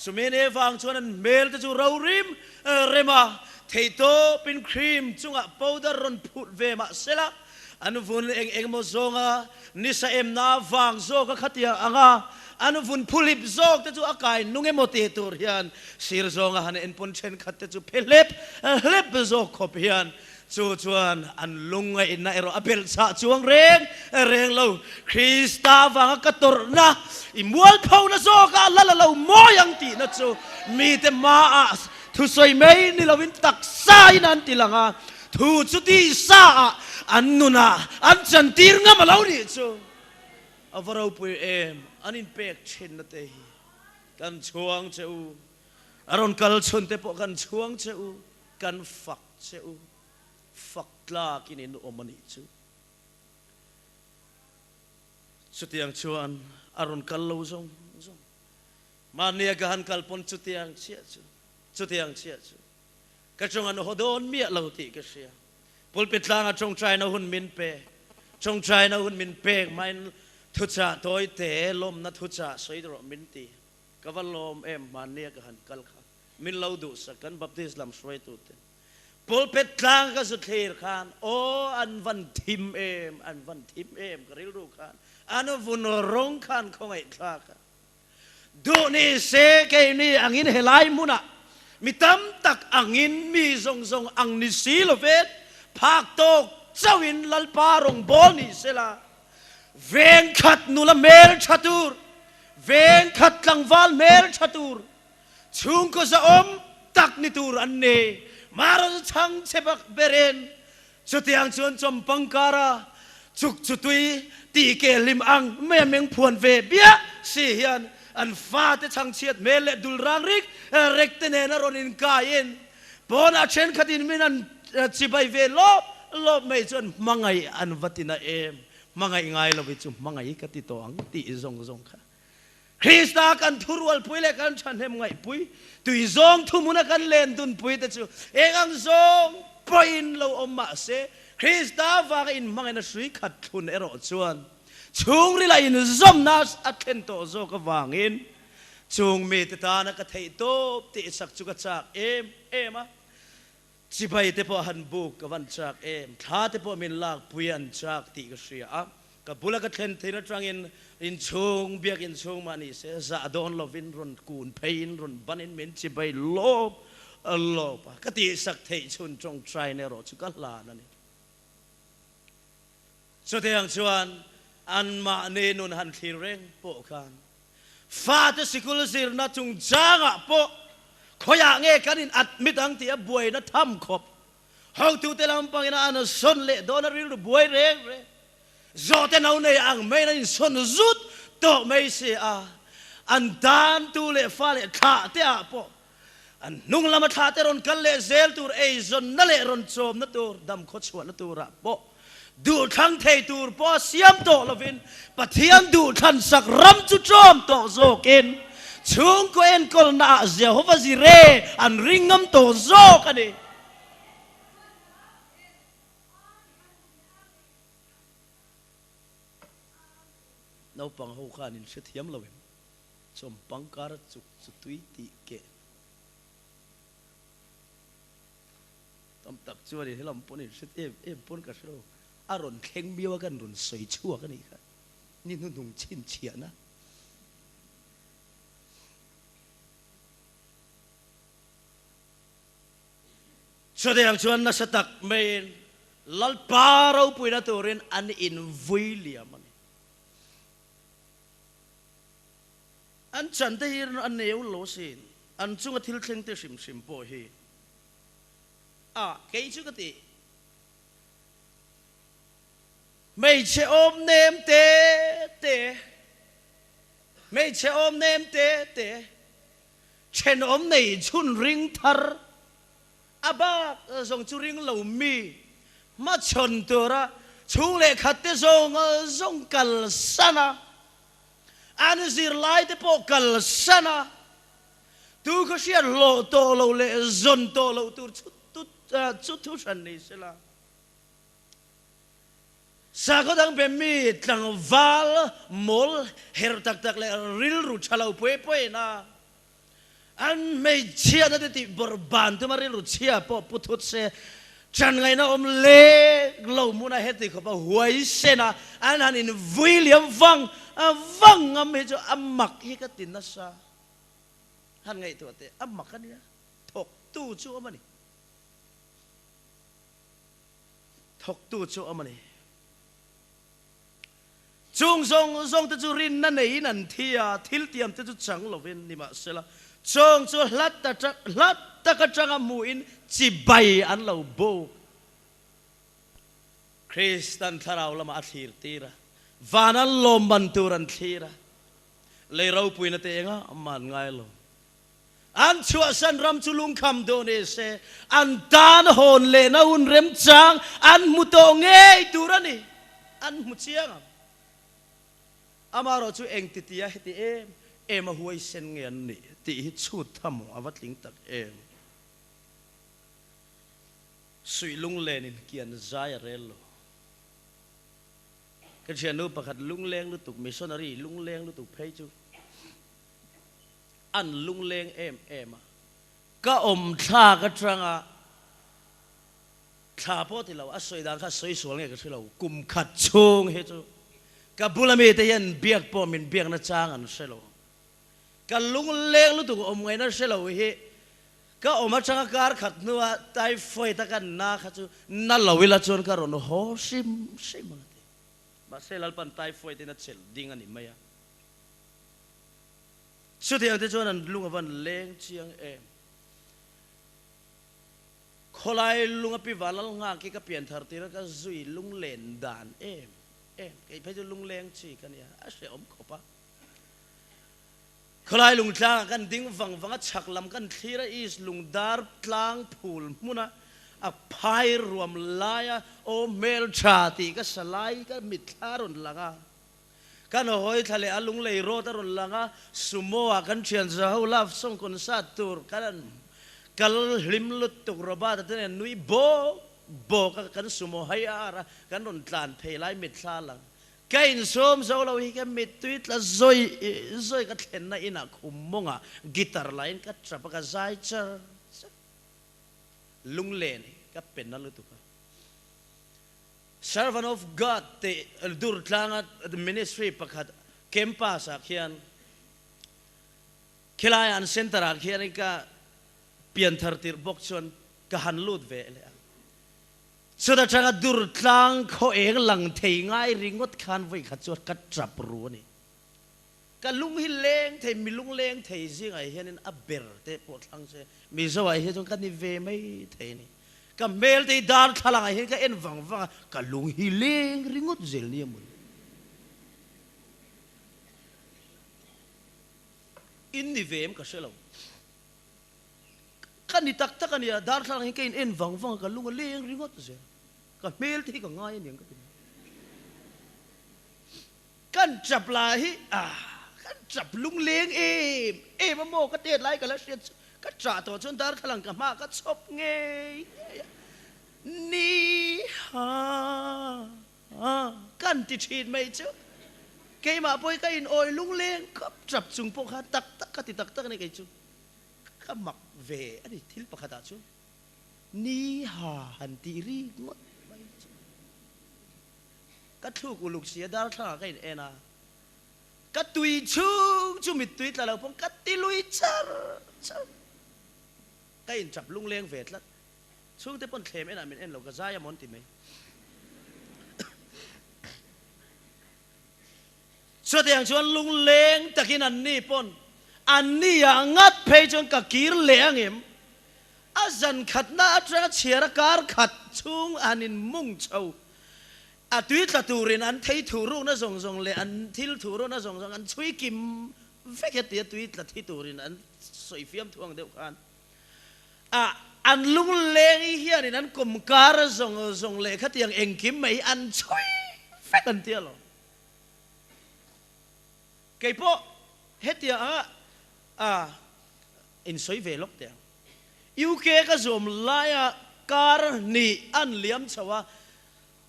สมัยนี้ฟังชวนนั้นเมลจะจูเราริมเรมาเทโตเป็นครีมจุงอ่ะพาวเดอร์รอนพูดเวมาเสละอันวุ่นเองโมซงอ่ะนิสเอ็มนาฟังโซก็ขัดยาอ่ะอันวุ่นพูลิบโซกจะจูอากายนุ่งโมเตตูร์ยันสิรโซงอ่ะฮันเอ็นปนเชนขัดจะจูเพลบโซกขบยันจูจวนอันลุงไงน่าเอโรอเปลสะจวงเร่งเราคริสตาฟังกตรนะอิมวัลพาวนะโซกะละเราโมยังตีนะจูมีแต่มาทุสอยไม่นี่เราวินตักสายนันติลังอ่ะทุจุดีสาอันนุนะอันจันทีร์งามาเรานี่จูอวเราปุยอันอินเป็กเช่นนั่นเองกันช่วงเจ้าอารมณ์กัลชนเตปกันช่วงเจ้ากันฝักเจ้าฝักลากินินอมันอิจูสุดที่ยังชวนอารมณ์กัลลูซงมาเนียกันกัลปนสุดที่ยังเชี่ยจู จุดyangเชียจุกระจงอันหัวโดนเมียเราตีกระเชียปุลปิดลางจงใจนะหุ่นมินเปจงใจนะหุ่นมินเปไม่ทุจาโดยเตะลมนัทุจาสวยตรอมินตีกวันลมมันเนี่ยกันกัลข้ามินเราดูสักกันบัพติสลามสวยตุเตปุลปิดลางก็สุดเทียร์ขานโออันวันทิมอันวันทิมก็เรียกรู้ขานอันวันร้องขานของไอ้ทรากันดูนี่เสกนี่อังอินเฮลัยมุนะมีตั้มตักอังอินมีทรงอังนิสีโลเวตภาคโตกเจ้าอินลัลปารงบอลนี่เสลาเวงขัดนุลเมลชัตูร์เวงขัดลังวาลเมลชัตูร์ชุงก็จะตักนิตูร์อันเนมาเราช่างเชบักเบเรนสุดyangชวนจมปังการาจุกจุตุยตีเกลิมอังแม่เมงพวนเวเบียสีเฮียนอันฟ้าที่ช่างเชียดเมลดุลรังริกเร็กเตเนนารอนินกายินปอนอาเชนขัดินมินันจิบายเวลบไม่จนมังไงอันวัตินามังไงไงเราไปจุมังไงกติโตอังติซงค่ะคริสต์กันทุรวลปุยเล็กันฉันเห็นไงปุยตุยซงทุมุนกันเล่นตุนปุยแต่จูอังซงปอยน์เรามาเสคริสต์วางอินมังไงนะสุยขัดทุนรอชวนชุงริลาอินซอมนัสอัดเข็นโตโซกวางอินชุงมีตตานักเทยโตติสักจุกจักมะจิบายเตปหันบุกกับวันจักท้าเตปมินลากปุยอันจักติกเสียกับบุลกัดเข็นเทนตรังอินชุงเบียกอินชุงมานี่เสซาดอนลวินรุนกูนเพยินรุนบันอินเมนจิบายลบกติสักเทยชุนจงใจในรถชุกัลลานั่นนี่สุดที่ยังชวนอันมาเนนุนหันทีเร่งโปกันฟาดสิกุลสิรนัจุงจางะโปขอยากเงกันอินอัดมิตังที่บวยนัทำขบเฮาตูเตลัมปังอินอันสนเละโดนริลบวยเร่จอดเอาในอังไม่ในสนจุดโตไม่เสียอันดานตูเละฟ้าเละขาเตะโปอันนุ่งละมาขาเตะรอนกันเละเซลตูเอจนนั่นเละรอนโจมนั่นตูดำขดชวนนั่นตูระโปดูทั้งเทตูร์พอเสียมโตลวินปะเทียนดูทันสักรำจุจอมโตโซกินชุงก็เอ็นกอลนาเจ้าฮวาซิเรอันริงงำโตโซกันดิน้าปังหูขานินเสียเทียมลวินชมปังการ์จุกจุตุยติเกต้องตักชัวดิให้ลำปนิเสียปนกับเราอารมณ์เข่งเบี้ยวกันรุนสวยชั่วกันนี่ครับนี่นุ่งชินเฉียนะชดยังชวนนักสตักเมนลัลปาเราปุยนัตัวเรนอันอินวุยเลียมันอันฉันได้ยินอันเนียวโลสินอันจุงทิลเข่งเตชิมโปฮีเกยจุกติไม่ใช่อมเนมเตไม่ใช่อมเนมเตเช่นอมในชุนริงทาร์อาบากส่งชุริงเหล่ามีมาชนตัวระชุงเล็กขัดเตส่งกัลสนาอันสิร์ไลเตปอกัลสนาตูก็เชียร์โลโตโลเลจนโตโลตูชุดทุชันนี่สิละสักดังเป็นมีตังวาลมอลเฮร์ตักเลยริลรูชาลาป่วยนะอันไม่เชื่อนะที่บรบานที่มาริลรูเชื่อพอพุทธเสจันไงนะเล่เรามุนาเฮติเขาบอกหวยเสนะอันนั้นอินวิลเลียมวังไม่จะอัมมักฮิกตินนัสซาฮันไงตัวเตะอัมมักกันเนี่ยถกตู้ชั่วมันนี่ถกตู้ชั่วมันนี่จุงทรงตะจุรินนั่นเองนั่นที่ทิลเตียมตะจุจังลวินนี่มาเสละจงจูลัดตะกะจังมูอินจิบายอันเราโบคริสตันทาราวละมาอธิรตีระวานันลมบันตูรันทีระเลยเราปุยนัตเองอ่ะมันไงลงอันชัวสันรำจุลุงคำโดเนเซอันตานโหนเลนะอุนเรมจังอันมุโตเงยตูรันนี่อันมุเชียงอามาเราจูเองติดยาเหตุ em huai sen ngen ni ti chut tham awat ling tak em sui lung len in kian zai relo ka chian nu pakhat lung leng lu tuk missionary lung leng lu tuk phei chu an lung leng em ka om tha ka tranga tha po ti lo a soi dang kha soi sual nge ka thilo kum khat chung he chu ka bulami te yan biak po min biak na chang an selo ka lung leng lu tuk om ngai na selo he ka om a changa kar khat nuwa tai foi ta kan na kha chu na lawila chon ka ron ho sim ba selal pan tai foi te na chel ding ani maya su te ante chon an lung avan leng chiang em kholai lung api walal nga ki ka pian thar tira ka zui lung len dan em kai phai lung leng chi kan ya a se om khopa kholai lung tlang kan ding wang chak lam kan thira is lung dar tlang phul muna a phai ruam laya o mel chati ka salai ka mitharon langa kan hoi thale alung lei ro taron langa sumoa kan chian za ho love song kon sa tur kan kal hlim lut tuk roba ta ne nui bo ka kan sumo hai ara kan ron tlan thei lai mit thla lang kain som zo lo hi ka mit tuit la zoi ka thlen na ina khum monga guitar line ka trapa ka zai char lung len ka pen na lu tu ka servant of god te dur tlanga ministry pakhat campus a khian khilayan center a khian ka pian thar tir bok chon ka han lut ve le so da changa dur tlang kho eng lang thei ngai ringot khan voi kha chot ka trap ru ni ka lung hi leng thei mi lung leng thei zing ai hianin a ber te po thlang se mi zo ai he jong ka ni ve mai thei ni ka mel te dar thalang ai he ka en wang ka lung hi leng ringot zel ni mun in ni vem ka selo kan ni tak kan ya dar thalang hi ka en wang ka lung leng ringot zel ka mel te ka ngai ni ka kan chap la hi kan chap lung leng em mo ka te lai ka la sia ka tra to chon dar thalang ka ma ka chop nge ni ha kan ti thin mai chu ke ma poi ka in oi lung leng ka chap chung po kha tak ka ti tak ni kai chu ka mak ve ani thil pa kha ta chu ni ha han ti ri ngot mai chu ka thu ku luk sia dar thla ka in ena ka tui chu mi tui tla lo pong ka ti lui char ka in chap lung leng ve tla chung te pon thlem ena min en lo ka zaya mon ti mai so te ang chuan lung leng takin an ni pon an ni ya ngat phei chon ka kir leng em azan khat na tra chiara kar khat chung anin mung chau a tui tla turin an thei thuru na zong le an thil thuru na zong an chui kim veketi tui tla thi turin an soi fiam thuang deuh khan an lung leng hian in an kum kar zong le khatiang engkim mai an chui fek an tia lo keipo hetia in soi ve lok te UK ka zom laya kar ni an liam chawa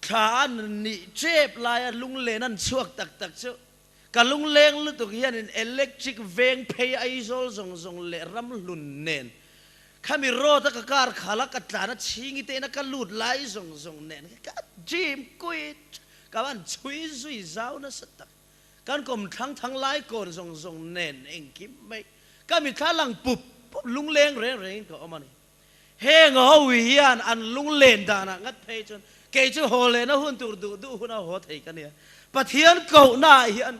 than ni chep laya lung len an chuak tak chu ka lung leng lu tuk hian in electric veng phei aizol zong le ram lun nen khami ro ta ka kar khala ka tlana chingi te na ka lut lai zong nen ka jim quit ka ban chui zui zau na satak kan kom thang lai kon zong nen eng kim mai ka mi thalang pup lung leng re ko omani heng ho wi hian an lung len dana ngat phei chon ke chu ho le na hun tur du huna ho thei kan ya pathian ko na hian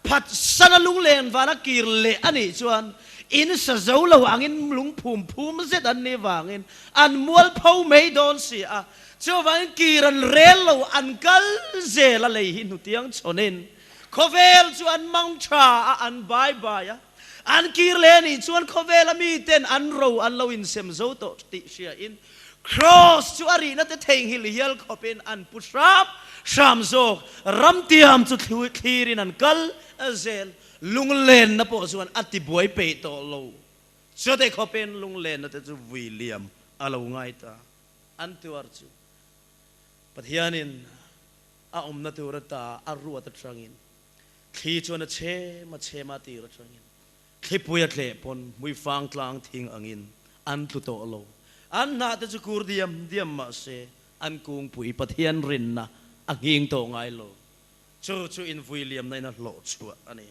phat sana lung len wana kir le ani chuan in sa zo lo angin lung phum zet an ni wangin an mual phau mei don si a chu wang kiran rel lo an kal zela le hin hu tiang chonin khovel chu an mang tha an bye ya an kir le ni chuan khovel ami ten an lo in sem zo to ti sia in cross chu ari na te theng hil hial khopin an pushrap sham zo ram tiam chu thirin an kal azel ลุงเล่นนะพอส่วนอธิบวยเปโตโลจะได้เขาเป็นลุงเล่นนะแต่จะวิลเลียมอะไรง่ายตาอันตัวจูปะเทียนินอาอมนัตัวตาอารัวตัดรังินขี้ชวนเชมาตีรัดรังินขี้ปุยเล่ปนมุยฟังกลางทิ้งอังินอันตุโตโลอันน่าจะกูเดียมมาเสอันกุงปุยปะเทียนรินนะอังยิงโตง่ายโลชูอินวิลเลียมในนั้นโลชัวอันนี้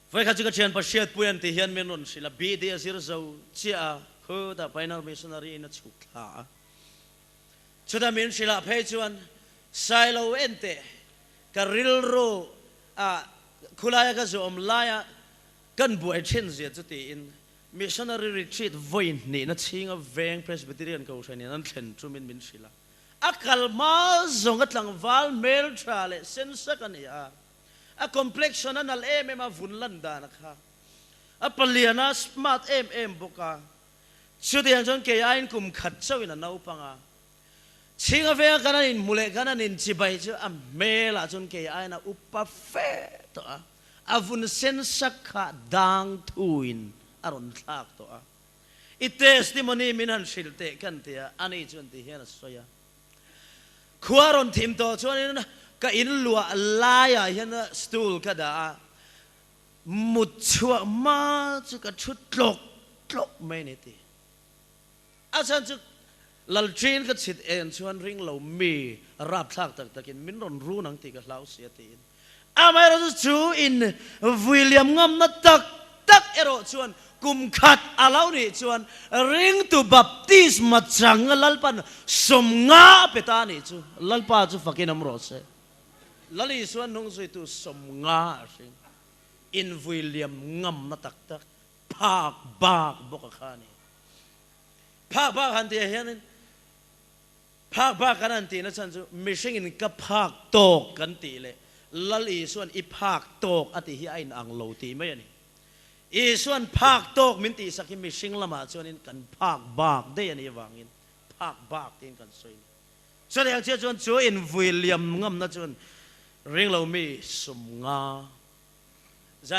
ไฟข้าจะกระเชียนประเชียดปุยอันที่เฮียนเมนุนสิละบีเดียสิรเจ้าเจ้าคือแต่ไปนั่งมิชชันนารีนัดฉุกขาชุดมินสิละเพจวนไซโลเอนเตการิลโรคุลายก็จะอมลายกันบวยเช่นเสียจุดที่อินมิชชันนารีริทรีตไว้นี่นัดชิงเอาเวงเพรสบิเทเรียนเขาใช้เนี่ยนั่นเช่นชุดมินสิละอักลมาซงกัดหลังวาลเมลทราเลเซนสักนี่อะคอมเพล็กชันนั่นเอมมาฟุนลันดานะคะอะปลียนาสมาร์ทเอ็มบุกาชุดยังจนเกียร์กุมขัดเจ้าอินน่าอุปังชิงเอาเวกันนั่นมูเลกันนั่นจีบายเจ้าอะเมลจนเกียร์น่าอุปเฟตัวอะฟุนเซนสักขาดังทุยนอารมณ์ทักตัวอิเทสติมอนีมินันชิลเตกันเตียอันนี้จนที่เห็นสวยขวารอนทีมตัวชวนนี่นะก็อินลัวลายเห็นสตูลก็ได้มุดชัวมาจะก็ชุดตลกไม่เนี่ยทีอาจารย์จะลัลจีนก็สิทธิ์เอ็นชวนริงเรามีรับทักตะกินมินรอนรู้นังตีก็เล่าเสียทีอาไม่เราจะชูอินวิลเลียมงำนัดตักเอโรชวนกุมขัดอาเลานี่ชวนริงตุบัพติสมาจังลัลปันสมงาเปตานี่จูลัลปาจูฟักินน้ำรสลัลอีชวนนงสุยตุสมงาสิอินวิลเลียมงำนัดตักภาคบากบกขานี่ภาคบากหันตีเห็นภาคบากกันหันตีนะฉันจูมิชิงอินกับภาคโตกันตีเลยลัลอีชวนอีภาคโตกอติฮิไอน์อังโลตีไม่ยันอีส่วนภาคโตกมินตีสักมิชิงละมาส่วนนี้กันภาคบากได้ยันยี่วางินภาคบากที่กันสวยส่วนอย่างเช่นส่วนจูอินวิลเลียมงำนะส่วนเรื่องเรามีสมงาจา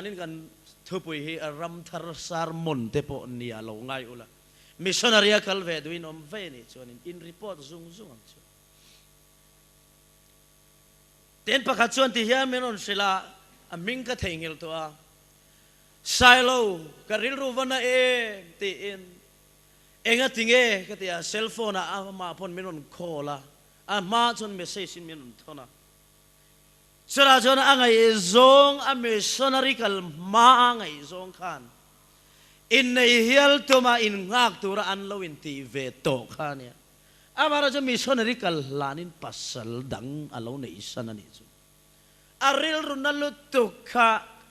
นินกันทุบไปให้รำทารสารมนเตปอนี่เราง่ายอุละมิชชันนารีคัลเวดวินอมเวนี่ส่วนนี้อินรีพอร์ตซุงเต็นประกาศส่วนที่เฮียเมนอนศิลามิงก็เทงิลตัวไซโลการิลรูวันเอตีอินเองติงเอก็ตีเซลโฟนมาพอนมินุนโคลามาจนเมสเซจินมินุนทนะสุราจนอ่างไอซงเมชนาริคัลมาอ่างไอซงขันอินในเฮลตัวมาอินงักตัวอันลวินตีเวโตขันเนี่ยมาราจะมิชนาริคัลลานินปัสสลดังอัลลในอิสันนี่จูอาริลรุนัลตุกะ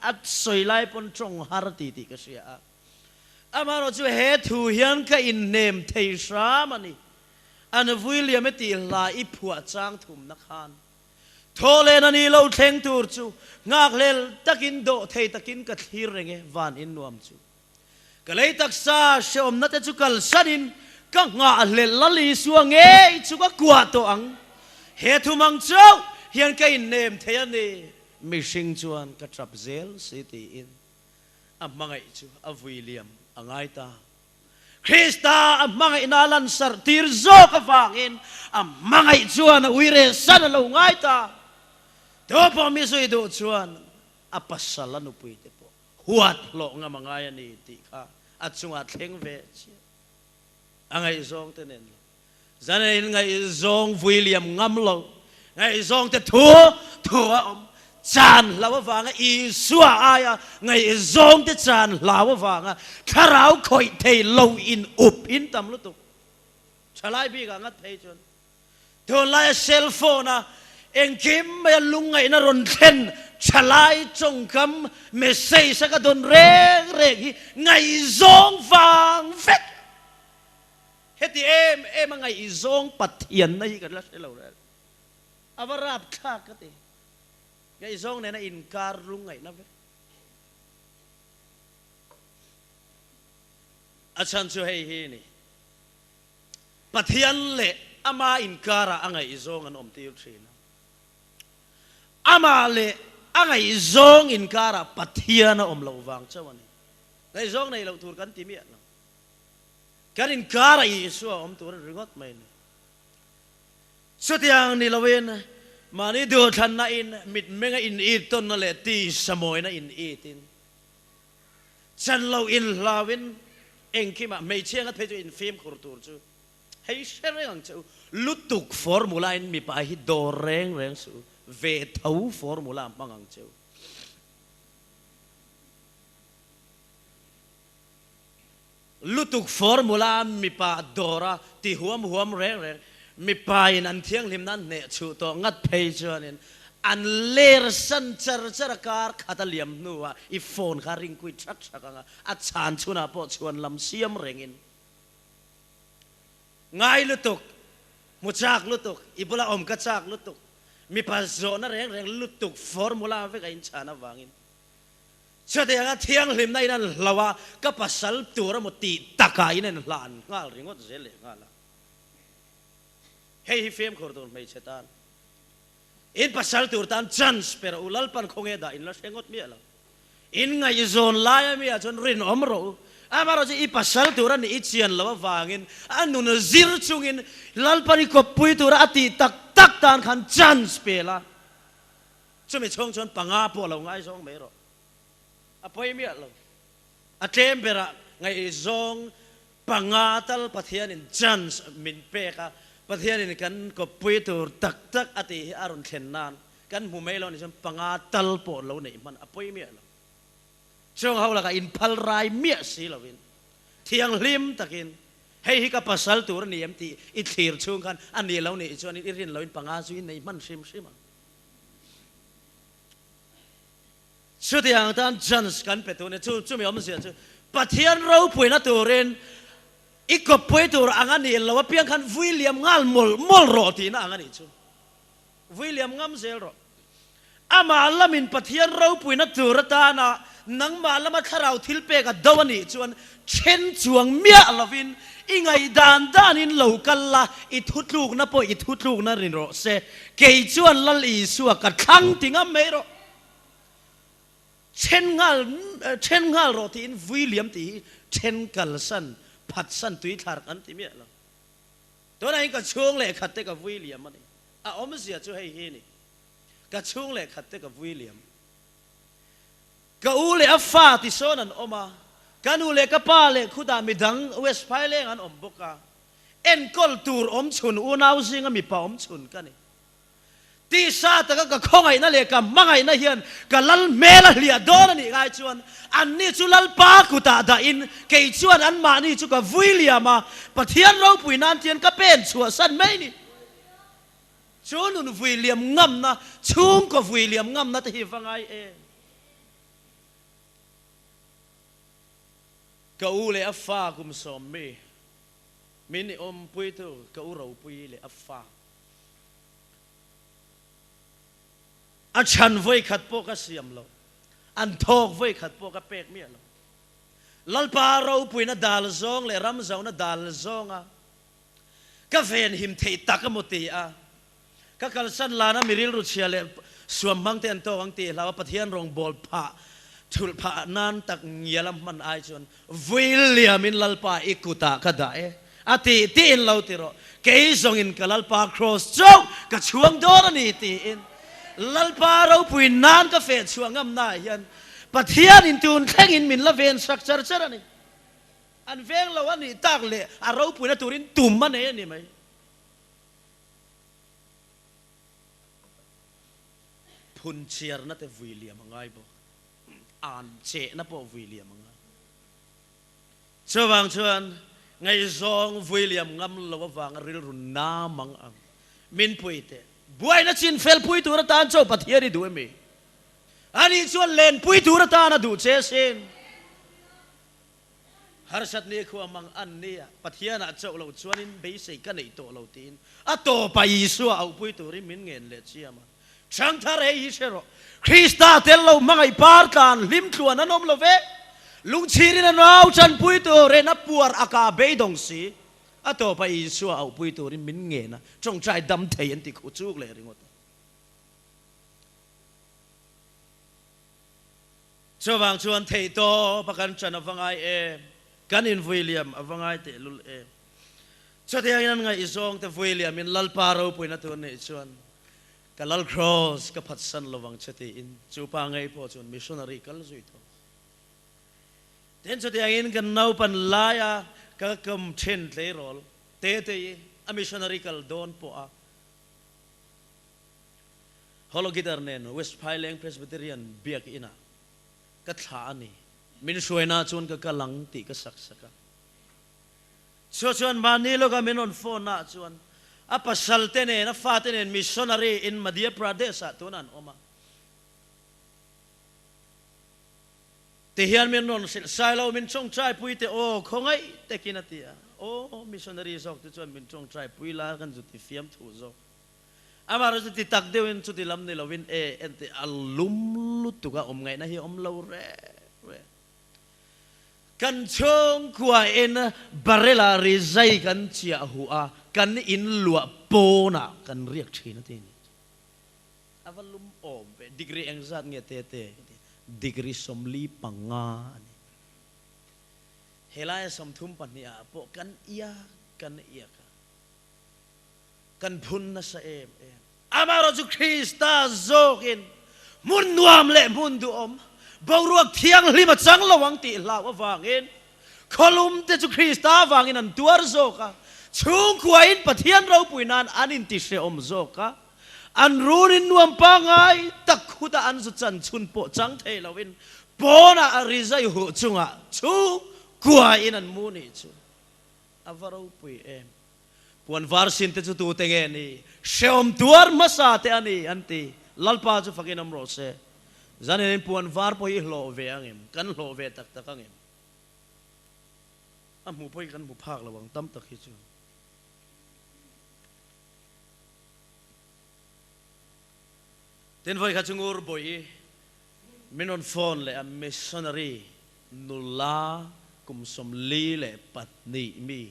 อัดสวยไล่ปนจงฮาร์ตีติกเสียมาเราจะเหตุเฮียนก็อินเนมเทชามันนี่อันวิลเลียมตีลาอิผัวจางถุมนักขันโทเลนันี่เราเทงตูร์จูงากเลลตะกินโดเทตะกินกัดฮีเรงวานอินนวมจูก็เลยตักซาเชอมนัดจูกัลสันินก็งาเลลลลีสวงเอจูก็กวาดตัวอังเหตุมังเจ้าเฮียนก็อินเนมเทียนี่มิชิงจวนกระทับเซลสิตีอินมังไอจูวิลเลียมอังไงตาคริสตามังไอนาลันสร์ติรโซกฟังอินมังไอจวนวิเรสันเราไงตาตัวพอมิสุยดูจวนปัสสาลันุปุยเตปหัวโลงมังไงนี่ติค่ะจุงเทงเวชอังไอซองเตเนนจันเองไงซองวิลเลียมงำโลไงซองเตทัวจานลาวฟังอีสัวอายไงซงที่จานลาวฟังข้าเราคอยเทลงอินอุบอินตำลุตุฉลายบีกังัดเทจนโดนไล่เซลโฟนเองคิมไม่ลุงไงนรนเทนฉลายจงคำเมสเซจก็โดนเร่งไงซงฟังเฟกเฮติเอ็มไงซงปัดเทียนนี่กันแล้วใช่เราเลยอาวราบข้าก็ตีไงซงเนี่ยนะอินการลุงไงนะเว้ยอาจารย์ช่วยให้นี่ปัทยันเละอามาอินการะอังไงซงอันอมติวทรีนะอามาเละอ angai zong in kara pathiana lo wang chawani ngai zong nei lo tur kan ti mi lo kan in kara Yesu tur ringot mai ni sutiang ni lawen mani do than na in mit menga in it ton na le ti samoi na in itin chan lo in lawin engkima mei chiang at pheju in film khur tur chu hei shereng chu lutuk formula in mi pa hi do reng reng su ve thau formula mangang chu lutuk formula mi pa dora ti huam huam reng reng mi pa in an thiang lim nan ne chu to ngat phei chuan in an ler san char char kar khataliam nuwa I phone kha ring kui thak thakanga a chan chuna po chuan lam siam rengin ngai lutuk muchak lutuk ibula om ka chak lutuk mi pa zo na reng reng lutuk formula ve ka in chana wangin chate anga thiang lim nai nan lawa ka pasal tura moti takai nen lan ngal ringot zele ngala hei fem khordon mai chetan in pasal tur tan chance per ulal pan khonge da in la sengot mi ala in ngai zon la mi a chon rin omro amaro ji I pasal tur an I chian lawa wangin anu na zir chungin lal pani ko pui tur ati tak tak tan khan chance pela chumi chong chon panga po lo ngai song me ro apoi mi ala a tempera ngai zong pangatal pathian in chance min peka pathian in kan ko pui tur tak tak ati arun khennan kan mu mai lo ni chon pangatal po lo nei man apoi mi ala chong haula ka in phal rai mi si lovin thiang lim takin hei hi ka pasal tur ni em ti I thir chung kan ani lo ni chon I rin lo in panga su in nei man sim sima sutiang tan chance kan petune chu mi om sia chu pathian ro pui na turin iko pui tur angani lo piang kan William ngal mol ro ti na angani chu William ngam zel ro ama lamin pathian ro pui na tur ta na nang malama tharau thilpe ka dawani chuan chen chuang mia lovin ingai dan in local la I thutluk na po I thutluk na rin ro se ke chuan lal I suwa ka thang tinga me ro chen ngal ro ti in William ti chen kalsan phatsan tui thar kan ti mi la to na in ka chung le khatte ka William ani a om sia chu hei hi ni ka chung le khatte ka William ka ule afa ti sonan oma kan ule ka pa le khuda midang west phale an om boka en kol tur om chun unau singa mi pa om chun kani ti sa ta ka khongai na le ka mangai na hian ka lal mela hlia don ni ngai chuan an ni chu lal pa kuta da in ke chuan an ma ni chu ka William a pathian ro pui nan tian ka pen chua san mai ni chunun William ngam na chung ko William ngam na te hi vangai e ka ule afa kum som me mini om pui tu ka u ro pui le afa a chan voi khat po ka siam lo an thok voi khat po ka pek mi lo lal pa ro pui na dal zong le ram zong na dal zong a ka ven him thei takamoti a ka kal san la na miril ru chia le suam mang ten to ang ti lawa pathian rong bol pha thul pha nan tak ngialam man ai chon William in lalpa ikuta kada e ati ti in lo tiro ke zong in kalalpa cross chok ka chuang dor ni ti in lalpa ro pui nan ka fe chuang am na hian pathian in tun theng in min la ven structure char ani an veng lo ani tak le a ro pui na turin tum man e ni mai phun chiar na te William ngai bo an che na po William nga chuwang chuan ngai zong William ngam lo wang ril run na mang ang min puite buai na chin fel pui tur tan cho pathiari du me ani chuan len pui tur ta na du che sin har sat ni khu mang an nia pathiana chau lo chuan in be sei ka nei to lo tin a to pa Yesu au pui turin min ngen le chiama chang thar ei sero Krista tel lo mangai partan lim tluan anom lo ve lung chirin an au chan pui tu re na puar aka be dong si ato pa Yesu au pui tu rin min nge na chong chai dam thei an ti khu chuk le ringot ชาวบางชวนเทโตประกันจันอฟังไอกันอินวิลเลียมอฟังไอเตลุลชาวที่ยังนั้นไงอิซองแต่วิลเลียมอินลัลปารูปุยนัตัวนี้ชวนกันลัลครอสกับพัดสันระวังชาติอินจูปางไงพอชวนมิชชันนารีกัลสุยโตเห็นชาวที่ยังกันน่าปันลายก็กำเช่นเลยรอลเตะอมิชชันนารีกัลโดนปะฮอลโลกิตาร์เนนเวสต์ไพเลงเพรสบิเทเรียนเบียกอินาก็ท่านี่มินช่วยน่าชวนก็กำลังตีก็สักชวนมานี่ลูกก็มินอนโฟนน่าชวนปัสสัลเตเนนฟาเตเนนมิชชันนารีอินมาเดียปราเดสตัวนั้นออกมาที่เฮียนมินนอนสายเรามินจงใจปุยเตโอคงไงเตกินาตีโอ้มิชชันนารีสอกที่ชวนมินจงใจปุยลากันจุดที่เฟียมถูกอามาเราจะติดตักเดียวจุดที่ลำนี่เราวินเอ็นที่อัลลุมลุตุกะไงนะเฮียเราเร่กันชงกว่าเอ็นบาร์เรลาริใจกันเชียหัวกันอินลัวโปนะกันเรียกชีนั่นเองอาวัลลุมโอมเปดีกรีเอ็งซัดเงี้ยเตดีกรีสมลีปังงานเฮลัยสมทุมปัญญาโปกันเอียกันพุนนะเสเอมอามาเราจุคริสต์โจกินมุนนวมเล่มุนดูอมบางรวกเทียงลิมาจังระวังตีลาววางอินคอลุมเตจุคริสต์วางอินนันตัวโจกะชุงขวายอินปะเทียนเราปุยนานอันอินติเชอมโจกะอันรู้นินนวมปังไงตักขุดอันสุดจันชุนโปจังเทลาวินโปนะอาริใจหัวจุงะชุงขวายอินนันมูนิจูอาวาเราปุยปวนวาร์สินเตจุตูเตงนี่เชื่อมตัวมาสาเตอันนี้อันที่ลัลปาจุฟักินอมโรเซจันนี่ปวนวาร์พอยโลเวอังเอ็มกันโลเวตักอังเอ็มอ่ะหมู่พอยกันหมู่ภาคระวังตั้มตักฮิจูเต็นไฟขัดจงูรบอยมินอนฟอนเลยมิชชันนารีนุลากุมสมลีเลยปัตนีมี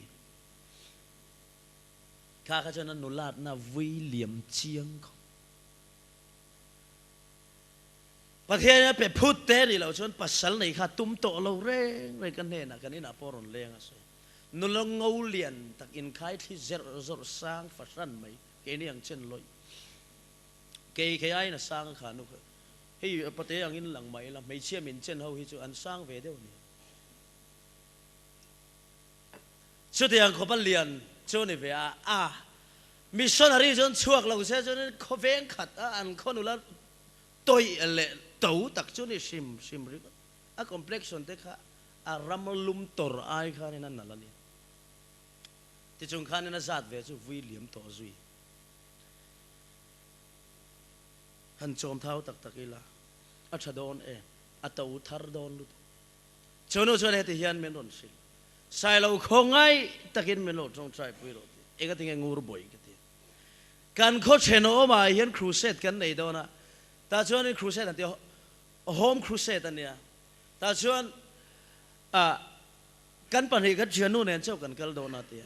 ข้าข้าจะนั้นนุลาดนาวิลเลียมเชียงประเทศนี้เป็นพูดเตะเราชนปัสสัลในข้าตุ้มโตเราเร่งกันเนี่ยนะกันนี่นะพอรอนเลี้ยงอะไรนุลงเอาเลียนตักอินขายที่เจอสร้างฟัชชันไหมเกนี่ยังเช่นลอยเกย์ไอ้น่ะสร้างขานุกให้ประเทศยังอินหลังไหมล่ะไม่เชื่อมินเช่นเขาที่จะอันสร้างเวเดียวนี้ชุดยังเขาไปเรียนจนนี่เว้ยมิชชันนารีจนช่วงเราเสียจนเขาเว้งขัดอันคนนู้นละตัวเละตัวตักจนนี่ชิมริกคอมเพล็กซ์ส่วนเด็กรำลุมตอร์ไอข้านี่นั่นละนี่ที่จงข้านี่น่าจัดเวจูวิลเลียมต่อจุยฮันโจมเท้าตักอีละอัชดอนอัตอุทารดอนลุตชนเหตุเฮียนเมนอนสิใส่เราคงไงตักินเมนโลจงใจปุยโรเอกติงงูรบอยกันทีการโคชเนอมาเฮียนครูเซตกันในโดนะแต่ชวนครูเซตอันเดียวโฮมครูเซตอันเนี้ยแต่ชวนกันปัญหากันเชื่อนู่นเนี่ยเจ้ากันกันโดนะที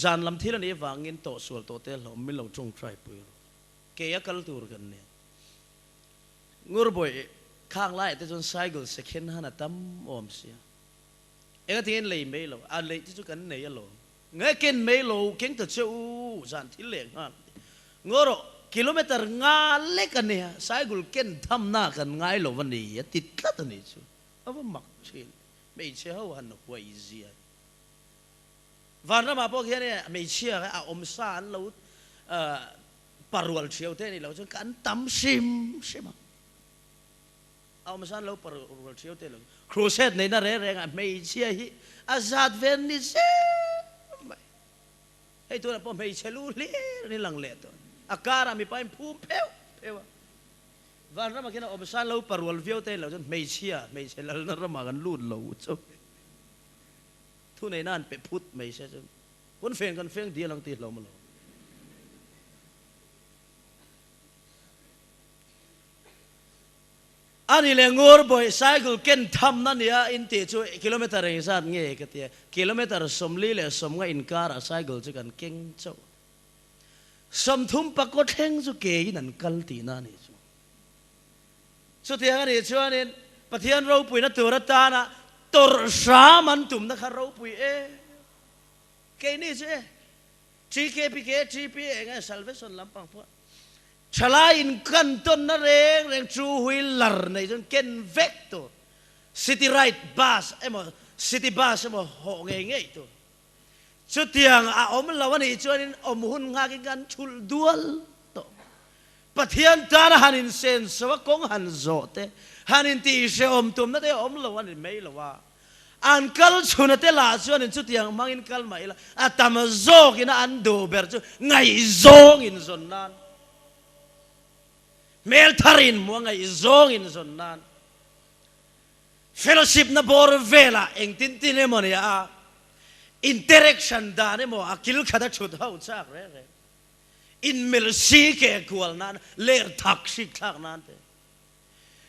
จานลำที่เราเนี่ยวางเงินโตส่วนโตเตลเราไม่เราจงใจปุยโรเกี่ยกันตัวกันเนี่ยงูรบอยข้างไล่แต่จนไซเคิลเซคันด์ฮันตั้มอมเสียเอกที่เห็นเลยไม่หรอกอะไรที่จุกันไหนหรอกเงี้ยกินไม่หรอกเก่งแต่เจ้าจานที่เลี้ยงฮันงูรกิโลเมตรงาเล็กกันเนี่ยไซเคิลเก่งทำหน้ากันง่ายหรอวันนี้ติดลัดอันนี้จู่เอาว่ามักเชื่อไม่เชื่อว่าหันหัวอีเสียวันนั้นมาพวกนี้ไม่เชื่อไอ้อมซานเราปารวลเชียวเท่นี่เราจนกันตั้มชิมใช่ไหมเอามาสั่นเราปารวลเชียวเท่เราครูเซตในนั้นแรงๆไม่เชื่อฮิอาซาดเวนนิเซ่ให้ตัวนั้นพอไม่เชื่อรู้เลยนี่หลังเล็ดตัวอาการมีไปพุ่มเพลววันนั้นมาแค่นั้นเอามาสั่นเราปารวลเชียวเท่เราจนไม่เชื่อแล้วนั่นเรามากันลุ่นเราจ้ะทุกในนั้นเป็นพุทธไม่ใช่จ้ะคนเฟียงกันเฟียงดีหลังตีเรามาเราอันนี้เลยงูรบอยไซเคิลเก่งทำนั่นเนี่ยอินเตจูกิโลเมตรเองสัตว์เงี้ยก็เตี้ยกิโลเมตรสมลีเลยสมกับอินการ์ไซเคิลจะกันเก่งเจ้าสมทุ่มปากก็เท่งจูเกยนั่นกัลตีนั่นนี่จู สุดที่กันนี่ชวนนี่ปะเทียนเราปุยนัตัวรัตานะตัวสามันตุ่มนะคะเราปุยเกนี่ใช่GKPKไง Salvation ลำปังพวกฉลาอินกันต้นนั่นเองจูหุยลาร์ในจนเกนเวกตัวCity Right Bus City Bus หงเงยตัวชุดที่ยังอมเราวันนี้ชวนอมหุ่นงากินกันชุลดัวตัวปะเทียนตาหันินเซนสวะกงหันโจเตหันินตีเชอมตุ่มนั่นเองอมเราวันนี้ไม่ละว่าอันกัลชุนเตลาชวนชุดที่ยังมังอินกัลไม่ละอัตมาโจกินอันดูเบอร์จูไงโจกินส่วนนั้นเมลทารินมัวไงโจกินส่วนนั้นfellowship na bor vela eng tin tin e monia interaction da ne mo akil khada chud hau chak re in mil si ke kwal nan ler thak sik thak nan te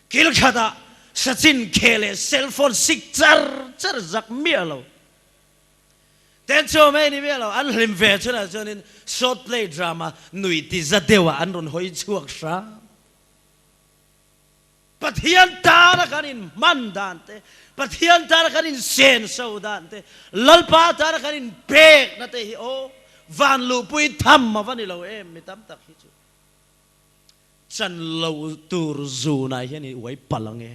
kil khada sachin khele cell phone sik char jak mialo ten cho me ni mialo an hlim ve chuna chonin short play drama nui ti za dewa an ron hoi chuak shaปะเทียนตาละกันอินมันดานเตปะเทียนตาละกันอินเซนโซดานเตลัลปาตาละกันอินเบกนั่นเตฮิโอวันลูปุยทำมาวันนี้เราไม่ตั้มตักฮิจูฉันเราตูรจูนายเฮนี่ไว้พลังเอ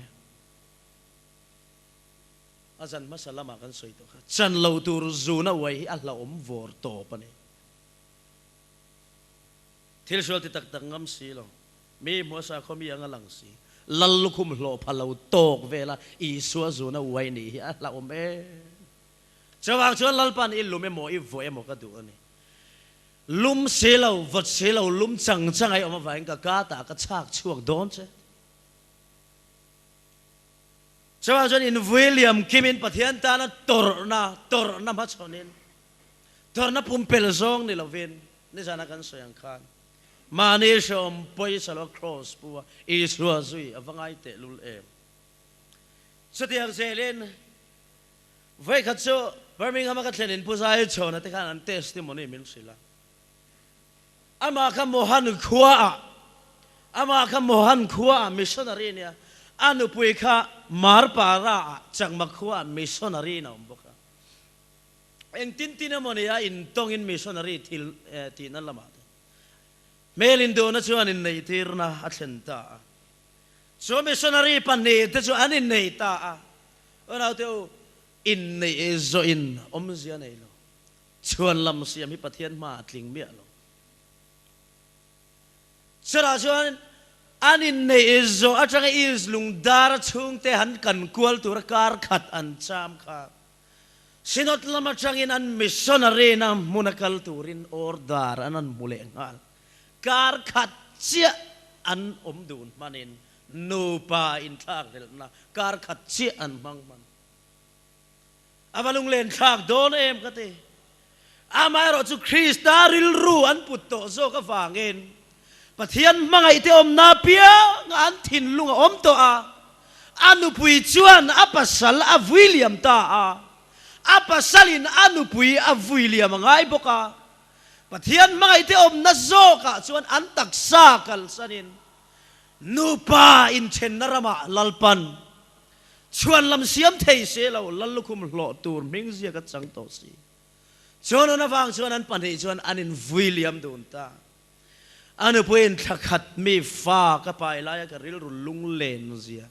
อาจารย์มาสลามากันสวยตัวค่ะฉันเราตูรจูน่ะไว้อัลลาอมวอร์โตปะเนี่ยที่เราชวนที่ตักงำสีเรามีมัวซาเขามีอย่างหลังสีลัลคุมโลพะเราโตกเวลาอีสัวจูน่ะไว้นี่อัลลาอมจะวางชวนลัลปันอิลุมโมอีโวเอโมก็ดูอันนี้ลุมเสลาวัดเสลาลุมจังไอออกมาไว้กับกาตากระชากช่วงโดนเช่จะว่าจนอินวิลเลียมคิมินปะเทียนตานะตอร์นามาชนินตอร์นาปุ่มเปลซองนี่เราเวนนี่จะนักกันสยังคันมาเนชอมปอยสลอกครอสปัวอิสรัวซุยอวังไอเตลุลเอมสุดที่ยังเซเลนไว้ขัดโซ่บาร์มิงฮัมกัดเลนินผู้ชายชนนะที่ขันอันเทสติมอนีมิลสิละอามาคำโมหันขวาอามาคำโมหันขวามิชชันนารีเนี่ยอันุปุยข้ามาร์ปาระจังมาขวามิชชันนารีนะอุบกะเอ็งตินมันเนี่ยอินตองอินมิชชันนารีที่นั่นละมาดเมลินโดนะชวนอินในทีร์นะอัลเลนตาชวนมิชชันนารีปันเนี่ยแต่ชวนอันอินในตาวันเอาเท้าอินในเอโซอินอมเสียในโลชวนลำเสียมีปะเทียนมาติงเมียโลสระชวนอันในเอโซอาจารย์อิสลุงดาร์ชุงเตหันกันกวลตุรการขัดอันจามค่ะสินอตละมาจังอินอันมิชชันนารีนะมุนักลตุรินออร์ดาร์อันนั้นบุเลงฮัลการขัดเชี่ยอันอมดูนมันินนูปาอินทากเดลนะการขัดเชี่ยอันมังมันอามาลุงเล่นทากโดนเอ็มก็เตอามาเราจุคริสตาริลรูอันปุตโตโซก็ฟังเองปะเทียนมังไอเตอมนาเปียงอันทินลุงอมตัวอานุปุยชวนอาปัสสัลอาวิลเลียมตาอาปัสสัลินอานุปุยอาวิลเลียมไงบอกปะเทียนมังไอเตอมนาโซกะชวนอันตักซากัลสันินนูปาอินเชนนารมาลัลปันชวนลำเสียมเทเสเราลัลลุคุมหล่อตูร์มิงเสียกับจังโตสีชวนนั้นฟังชวนนั้นปันเหชวนอันอินวิลเลียมโดนตาอันนี้เป็นทักขัดมีฟ้าก็ไปไล่กับริลรุลุงเลนเสีย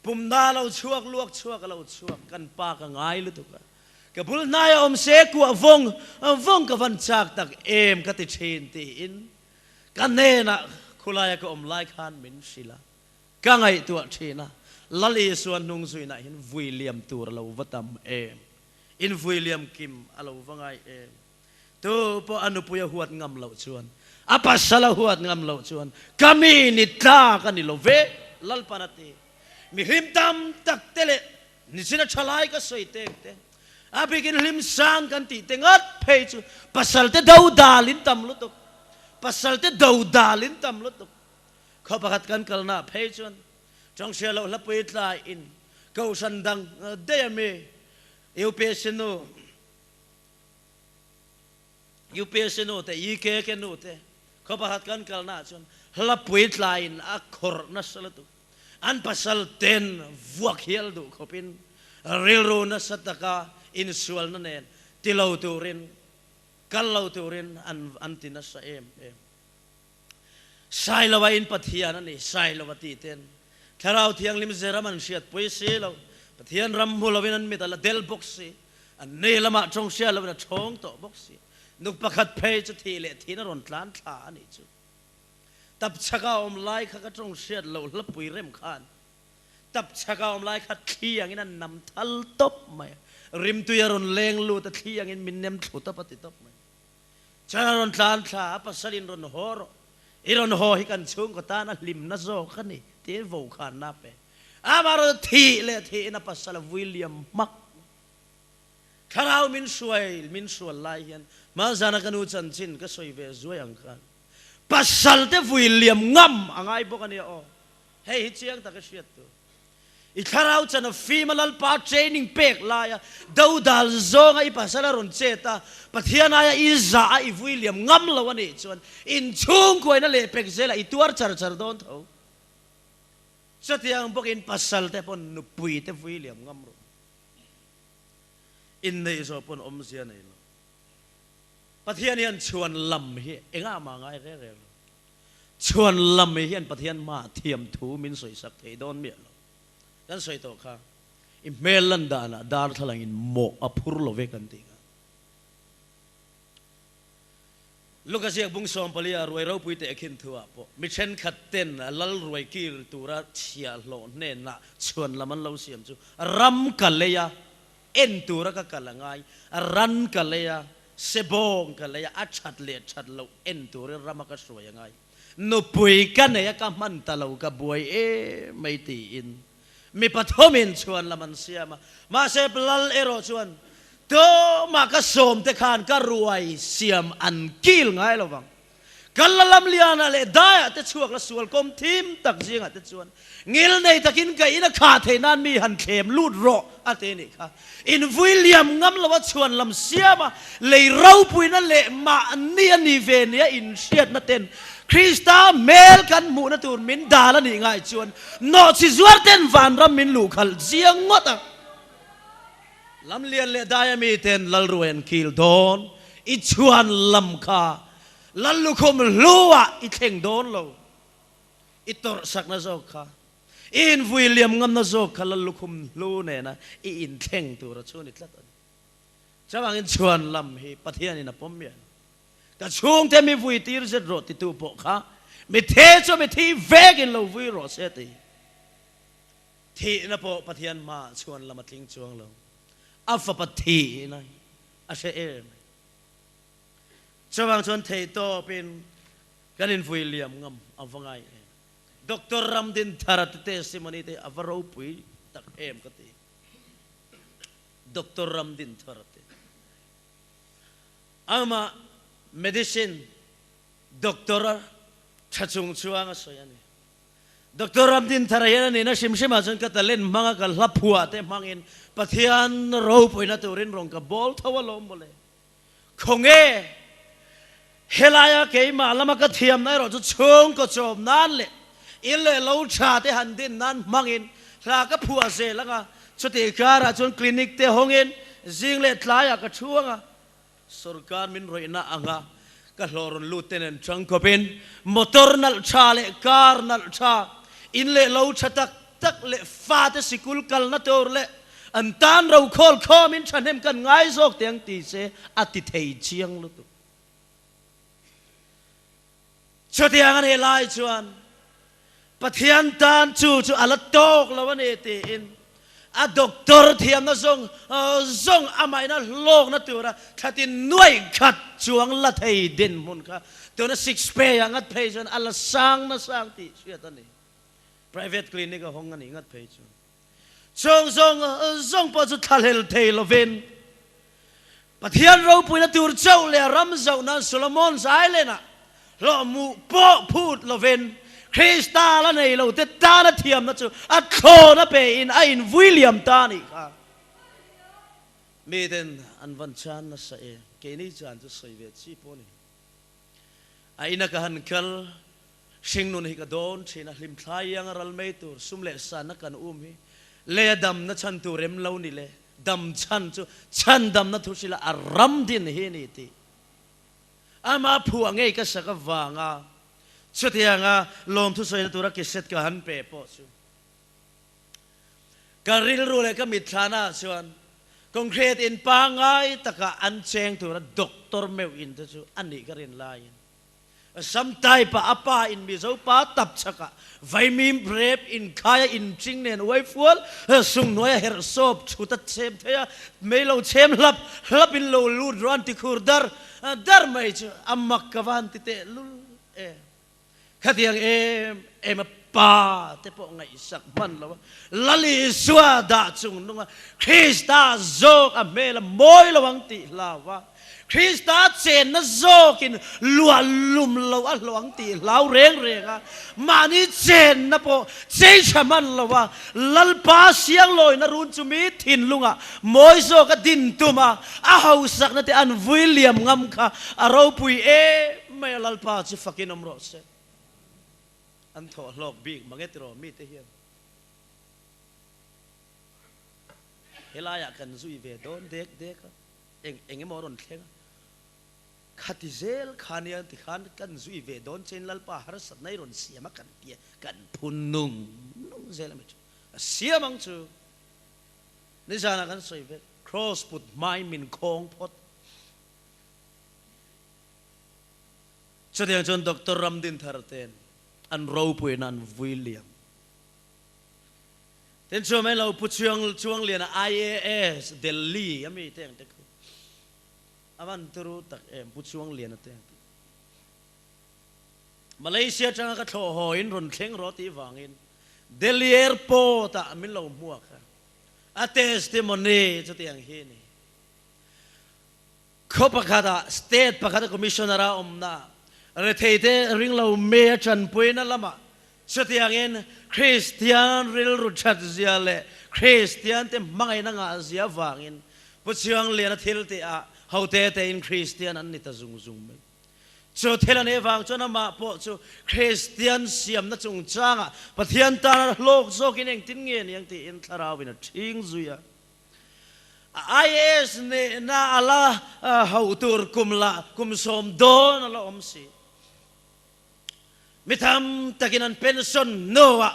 ปุ่มดาเราช่วงลวกช่วงเราช่วงกันปากง่ายหรือตุกะกับพุ่งนายอมเสกว่าวงกับวันจากตักเอ็มกับติเชนตีอินกันเน่นะคุลายก็อมไล่ขันมินศิลาก็ไงตัวเชนะลัลีส่วนนุ่งสุยนะอินวิลเลียมตัวเราวัตมเอ็มอินวิลเลียมคิมเราว่าไงเอ็มตัวพออนุปุยหัวงำเราชวนapa salah huat ngam lau cuan kami nita kan ni love lal panati mihim tam tak tele ni sina chalai ka soi tek te abi kin lim sang kan ti tengat phei chu pasal te dau dalin tam lutuk pasal te dau dalin tam lutuk kho pakat kan kalna phei chuan chong se lo la pui tla in kau sandang de me eu peseno te ike ke no teเขาประหัตกันกันน่าชนหลับปุ๋ยลายน์อักขรนัสละตุ อันปัสสัลเต็นวักเฮียลดูขบินเริลโรนัสตะกาอินสวลนั่นเองติลาวตูรินกัลลาวตูรินอันตินัสเอ็มใส่ละว่าอินปัทยานั่นนี่ใส่ละว่าตีเต็นถ้าเราเที่ยงลิมเซรามันเสียดปุยเสียเราปัทยานรำหัวเราวินันมิตรละเดลบ็อกซี่อันนี้ละมาจงเสียเราเป็นช่องโตบ็อกซี่นุกประคัดเพย์จะทีเละทีนั่นรอนล้านฐานนี่จูตับชักเอาอมไล่ข้าก็จงเสียเราละปุยเริ่มขานตับชักเอาอมไล่ข้าเที่ยงนั้นนำทัลตบไหมริมตุยรอนเลงลูแต่เที่ยงนั้นมินเนมถุตปฏิตบไหมชนะรอนล้านฐานปัสสลินรอนฮอร์อีรอนฮอฮิกันช่วงก็ตานะลิมนะโซขันนี่เที่ยววูขานนับเปอามาเราทีเละทีนับปัสสลวิลเลียมมักข้าเรามินสวยไล่ยันมาจานักันอุจันจินก็สวยเวสวยอังคันปัสสลเตวิลเลียมงำอ่างไอ้พวกนี้อ๋อเฮ้ยเชียงตะกเชียตัวอีข้าเราจะนฟีมาลัลปาเทรนนิ่งเป็กลายดาวดัลโซงไอ้ปัสสลรอนเจตาปะเทียนายอิซาไอ้วิลเลียมงำละวันนี้ชวนอินชุงกวยนั่นเลยเป็กเซลไอ้ตัวจาร์โดนเท่าสัตยังพวกอินปัสสัลเตปนนุปุยเตวิลเลียมงำรุอินในโซปนอมเสียในโลปะเทียนยันชวนลำเฮียเอ็งอามาไงเร่ชวนลำเฮียนปะเทียนมาเทียมถูมินสวยสักเทโดนเมียโลนั่นสวยตัวข้าอิเมลันดานะดาร์ทลังอินโมอพุรโลเวกันติงลูกเสียบุงสอมปลียรวยเราปุยเตะขินทัวปะมิเช่นขัดเต้นลัลรวยกีรตูระเชียโลเนน่ะชวนละมันเราเสียมจูรำกันเลยะเอ็นตูระก็กันละไงรันกันเลยะเซบงกันเลยะอัดชัดเลียชัดเราเอ็นตูระรำก็สวยยังไงนุปุยกันเนี่ยก็มันตะเรากับบวยไม่ตีอินมีปฐมินชวนละมันเสียมาเซปลัลเอโรชวนตัวมากระสมแต่ขานก็รวยเสียมอันกิลไงเราฟังกันละลำเลียนอะไรได้แต่ช่วงละส่วนกลมทีมตักเสียงแต่ชวนงิลในตะกินไก่นักขาเทนั้นมีหันเข็มลูดรออันนี้ค่ะอินวิลเลียมงำละว่าชวนลำเสียมาเลยเราปุยนั่นเลยมาเนียนีเวเนียอินเชียดนั่นเต็นคริสตาเมลกันมูนตูนมินดาละนี่ไงชวนนอชิจวดเต็นฟันรำมินลูกขัลเสียงงดอ่ะลำเลียนเลได้มีเต็นลัลรวยนคิลโดนอิชวนลำคาลัลลุคมลัวอิเข่งโดนโลอิตรสักนะโจค่ะอินวิลเลียมงำนะโจค่ะลัลลุคมลูเนี่ยนะอินเข่งตัวเราชวนอิตลัดจะวางอินชวนลำฮีปะเทียนี่นะผมเมียนก็ช่วงที่มีวิตีร์เสร็จรถติดตัวปกค่ะมีเทจมีที่เวกินเราวิโรเสตีที่นะปปะเทียนมาชวนลำมาทิ้งช่วงเราอัฟปะทีนะอาเชเอจะวางชวนเทโตเป็นกันอินวิลเลียมงำอัฟไงดรรัมดินทารัตเตสิมันนี่เตอัฟเราปุยตักก็ตีดรรัมดินทารัตอามาmedicine doktora chachung chuang a soyani doktor ramdin tharayana ni na simsima jan ka talen manga ka laphua te mangin pathian ro poina turin rong ka bol thawalom bole khonge helaya ke ma lama ka thiam nai ro chu chung ko chom nan le ile lo cha te han din nan mangin la ka phua se langa chuti kara chun clinic te hongin jing le tlaya ka chuanga सरकार मिन रोइना आंगा का लोरन लुटेन चंग कोपिन मोटर नल छा ले कार नल छा इन ले लो छतक तक ले फाते सिकुल कल न तोर ले अंतान रो खोल खो मिन छनेम kan ngai zok tiang ti se ati thei chiang lu tu chotiang an helai chuan pathian tan chu ala tok lawan e te in a doctor thiam na zong amai na lok na tura thatin nuai khat chuang la thei din mun kha to na 6 pe yang at phei jon ala sang na sang ti sia ta ni private clinic a hong ani ngat phei chu zong po chu thalel thei lovin pathian ro pui na tur chau le ram zau na solomon sai le na lo mu po phut lovinคริสตาละในเราแต่ตาละเทียมนะจูอัดโคนะเป็นอินวิลเลียมตานี่ค่ะมีเด่นอันวันจันทร์นะเสียเกนี่จันจะใส่เวทีพวกนี้ไอ้นักหันคัล สิงนุนฮิกระโดนชีนะลิมทายยังรัลเมตุสุมเลสานักกันฮิเลียดำนัชันตูเร็มเลานี่เลยดำชันดำนัทุสิละอารัมดินเฮนี่ตีอามาผัวไงก็สักวางอ่ะสุดยังอ่ะลมทุสอยนตัวรักเสร็จก็หันเปปอสุการริลรู้เลยก็มิตรนาส่วนคอนเครตอินปางไงตะกะอันเชงตัวรักด็อกเตอร์เมลอินตัวสุอันนี้ก็เรียนลายสัมไตปะอาปาอินมิโซปาตับชักะไวมิมเบรฟอินคายอินจิงเนนไวฟัวสุงน้อยเฮร์ซอบชุดเชมเทียไม่เราเชมลับอินโลลูดรันติคูร์ดาร์ไม่เจออามักกวันติเตลุลขัดยังมาป้าเตปองไงสักมันแล้วลลิสวาดาจุงนุ่งคริสตาโจกอเมลมอยระวังติลาวะคริสตาเจนนะโจกินลัวลุมลาวะระวังติลาวเร่งอ่ะมานี่เจนนะพอเจชมันลาวะลัลปาเสียงลอยนะรุนจุมีทินลุงอ่ะมอยโจกดินตุมาอาหาสักนั่นแต่อันวิลเลียมงำค่ะอารมณ์ปุยไม่ลัลปาจิฟักินอมรสอันถอดหลอกบีกมาเงติรอมีเทียนเฮลายากันซุยเวดอนเด็กเองมอรอนเข่งขัดเซลขานียนติขันกันซุยเวดอนเชนลัลปาฮาร์สัตในรอนเสียมากันเตียกันพุนนุ่งเซลไม่จูเสียมังจูนิจานักันซุยเว cross ปุดไม้มินคงพดสุดยังจนดรรัมดินทาร์เตนอันเราพูดนั้นวิลเลียมเต็นช่วงไหมเราพูดช่วงเรียน IAS เดลียังไม่เต็งแต่คืออาวันตรู้ตักพูดช่วงเรียนเต็งมาเลเซียจังก็โถหอยรอนเข่งรถที่วางินเดลีแอร์พอร์ตมิลเรามัวค่ะอาเทสติมอนีจะเตียงเฮนี่เขาประกาศสเตทประกาศคอมมิชชันนาราอมนาเรทเตริงเราเมียจันปุยนั่นละมาสุดอย่างเงี้ยคริสเตียนริลรุชัดเสียเลยคริสเตียนเต็มมังไงนั่งอาเซียวางเงี้ยพุทธช่วงเรียนทิลติอาเขาเตอินคริสเตียนอันนี้ตาซุงไหมจุดเทลันเอวังจนมาพอจุคริสเตียนเสียมนั่งจงจ้างอ่ะปะเทียนตาโลกโซกินเองทิ้งเงี้ยยังที่อินทราวินะทิ้งซุยอ่ะIS เนี่ยน่าละเขาตูร์คุมสมโดนละอมสีมิทำตะกินันเป็นส่วนโนวะ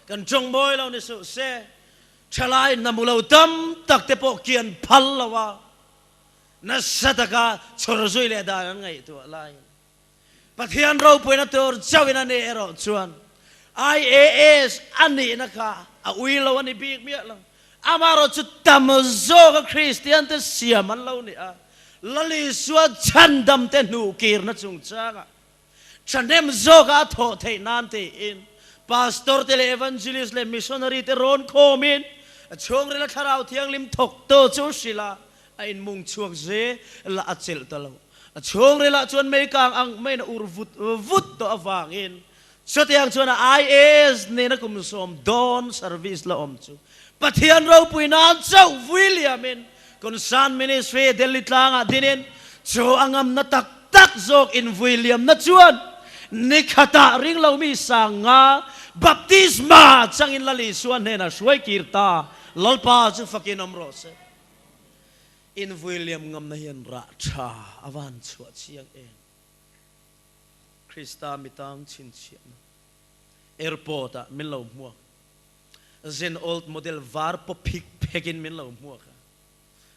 กันจงบอยเราในสุเสชลายนำมุเราดำตักเตปอกเกียนพัลละวะนัสตะกาชรจุยเลดานังไงตัวลายปะเทียนเราเป็นตัวเจ้าวินันเอรอชวน IAS อันนี้นะคะอาวิลวันนี้บีกเมียละอามาเราจุดตามโซกับคริสเตียนเตเสียมันเราเนี่ยลลิสวดชันดำเตนูกีร์นัจงจ้างฉันเอ็มโซกาโถเทนันเตอินพาสตอร์เตเลเอวานเจลิสเลมิชชันนารีเตรอนโคมินช่วงเวลาคาราวเที่ยงลิมถกโตจูชิลาอินมุงช่วงเจละอัจฉริตะลาวช่วงเวลาชวนเมกังอังไม่น่าอุรวุฒตัวฟังอินสุดที่ยังชวนIS เนี่ยนักกุมสมดอนเซอร์วิสละอมจูปะเทียนเราปุยนานเจ้าวิลเลียมินคนซันมินิสเฟเดลิตลางอ่ะดินินจูอังอัมนัตักโจกอินวิลเลียมนัจวนนิคตาริงเรามีสังอาบัพติศมาจังอินลลิสวนเนนะช่วยกีรตาลลปาจุฟักินอมรสอินวิลเลียมงำนายนราชาอวันสวดเชียงเองคริสตามิตังชินเชียนเอร์พอร์ตมิลลามัวเซนโอลด์โมเดลวาร์ปพิกเพกินมิลลามัวค่ะ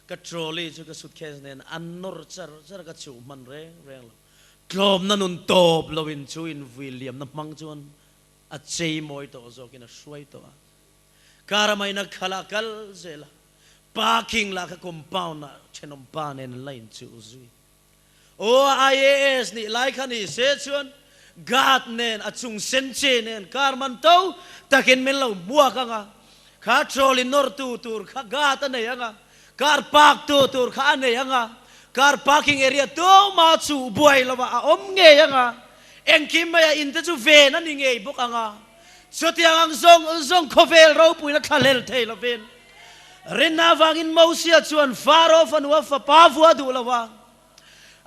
กัทรอลีจุกสุดแค่นั้นอันนอร์จาร์กัชูมันเร่งกลมนั่นนุนโตบลวินชูอินวิลเลียมนับมังจวนอัจเจยมอยตัวโจกินะช่วยตัวการไม่นักขลักลเซลปาร์กิ้งลักคอมพาวน์เชนอมปานเนนไลน์ชูซุยโอ้ IAS นี่ไลค์นี่เสียชวนกาดเนนอัจฉริเซนเจเนนการมันโตตะกินเมลล์มัวกังอ่ะข้าโทรลินนอร์ตูร์ข้ากาดอันไหนยังอ่ะการปากตูร์ข้าอันไหนยังอ่ะการพาร์กิ้งเอเรียตัวมาจูบวยละว่าอมเงยยังอ่ะเอ็งคิมมาอินเตจูเวนั่นยังไงบุกอ่ะสุดที่ยังซงคอเฟลเราปุยนักทะเลเทลเวนเรนนาวังอินมาอุสิอาชวนฟาโรฟันวัฟปาฟัวดูละว่า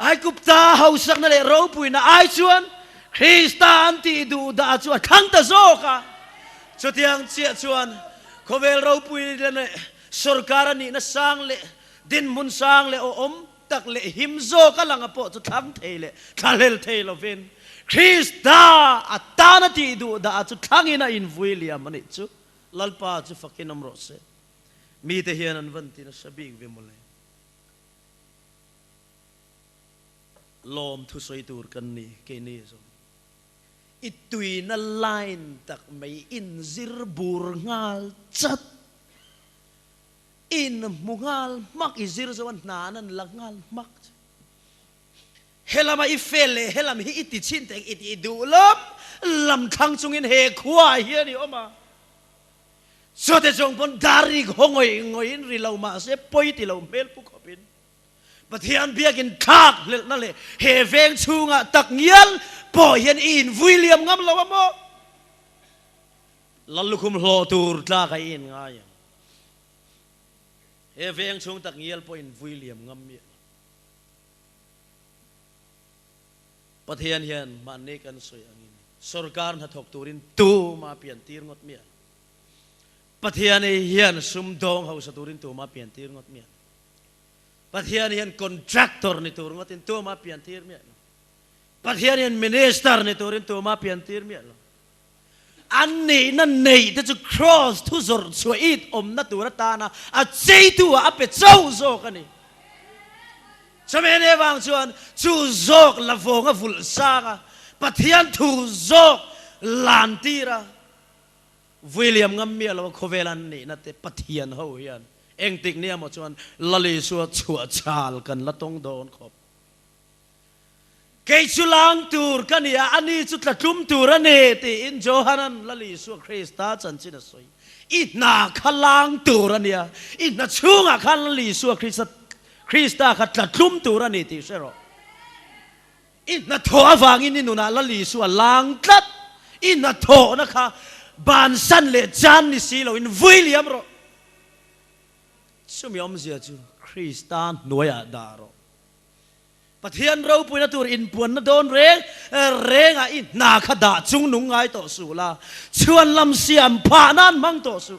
ไอ้กุปตาเฮาสักนั่นเลยเราปุยนะไอ้ชวน Christian ti du da chuan khang ta zo ka cho tiang chia chuan khovel ro pui le ne sarkar ni na sang le din mun sang le o om tak le him zo ka langa po chu thang theile thalel theilo vin Christa atana ti du da chu thangina invui liam ani chu lalpa chu fakin amro se mi te hian an vanti na sabik ve mole lom thu soi tur kan ni ke ni zo itui na line tak mai in zir bur ngal chat in mungal mak izir zo an nanan langal mak helama ifele helama hi iti chinte iti dulom lam khang chungin he khwa hi ni oma so te jong pon dari hongoi ngoin rilau ma se poi ti lo mel pu khopin pathian biakin thak le na le he veng chunga tak ngial po hian in William ngam lo mo lalukum hlo tur tla ka in ngai he veng chung tak ngial po in William ngam mi pathian hian Mahni kan soi angin sarkar na thok turin tu ma pian tir ngot mi pathian hian sum dong ho sa turin tu ma pian tir ngot mi pathian hian contractor ni tur ngotin tu ma pian tir mi pathian hian minister ni turin tu ma pian tir mi an nei na nei te chu cross thu zor chu it om na tur ta na a chei tu a pe chau zo ka ni chamene wang chuan chu zok la vonga vul sa ka pathian thu zok lan tira William ngam mi lo khovelan ni na te pathian ho hian eng tik nia mo chuan lali su chua chal kan la tong don khop ke chulang tur kania ani chu tla tum tur ane ti in johanan lali su Krista chan chin a soi i na khalang tur ania i na chunga khan lali su Krista kha tla tum tur ane ti sero i na tho awangin ni nuna lali su lang tlat i na tho na kha ban san le jan ni si lo in William ro sumi om zia chu Krista noya daro pathian ro pui na tur in puan na don reng renga in na khada chung nung ngai to su la chuan lam siam pha nan mang to su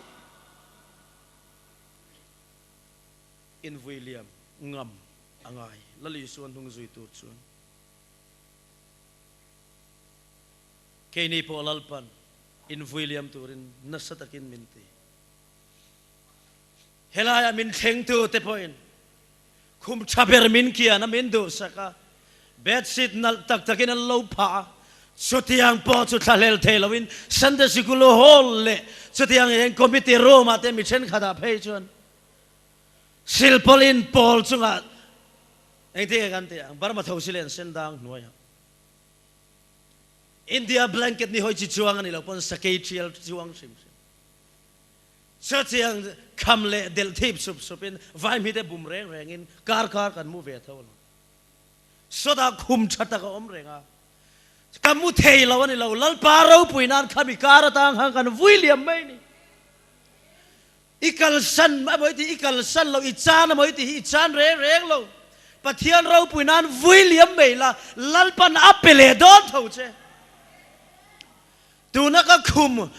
in William ngam angai lali suan hung zui tu chuan ke ni po lalpan in William turin nasatakin minti helaya min theng tu te point khum chaber min kia na min du saka bedsheet nal tak takin an lo pha chutiang po chu thalel thelawin sande sikulo hol le chutiang en committee room ate mi chen khada phei chuan silpolin pol chunga engte kan te barma thosilen sendang noya India blanket ni hoi chi chuang ani lo pon secretarial chuang sim chutiang khamle del thip sup supin vai mi te bum reng rengin kar kan mu ve thol soda khum chata ka om renga kamu thei lo ani lo lal paro puinan khami kar tang hang kan William mai ni ikal san ma moi ti ikal san lo I chan moi ti I chan reng lo pathian ro puinan William mai la lal pan apele don tho che tu na ka khum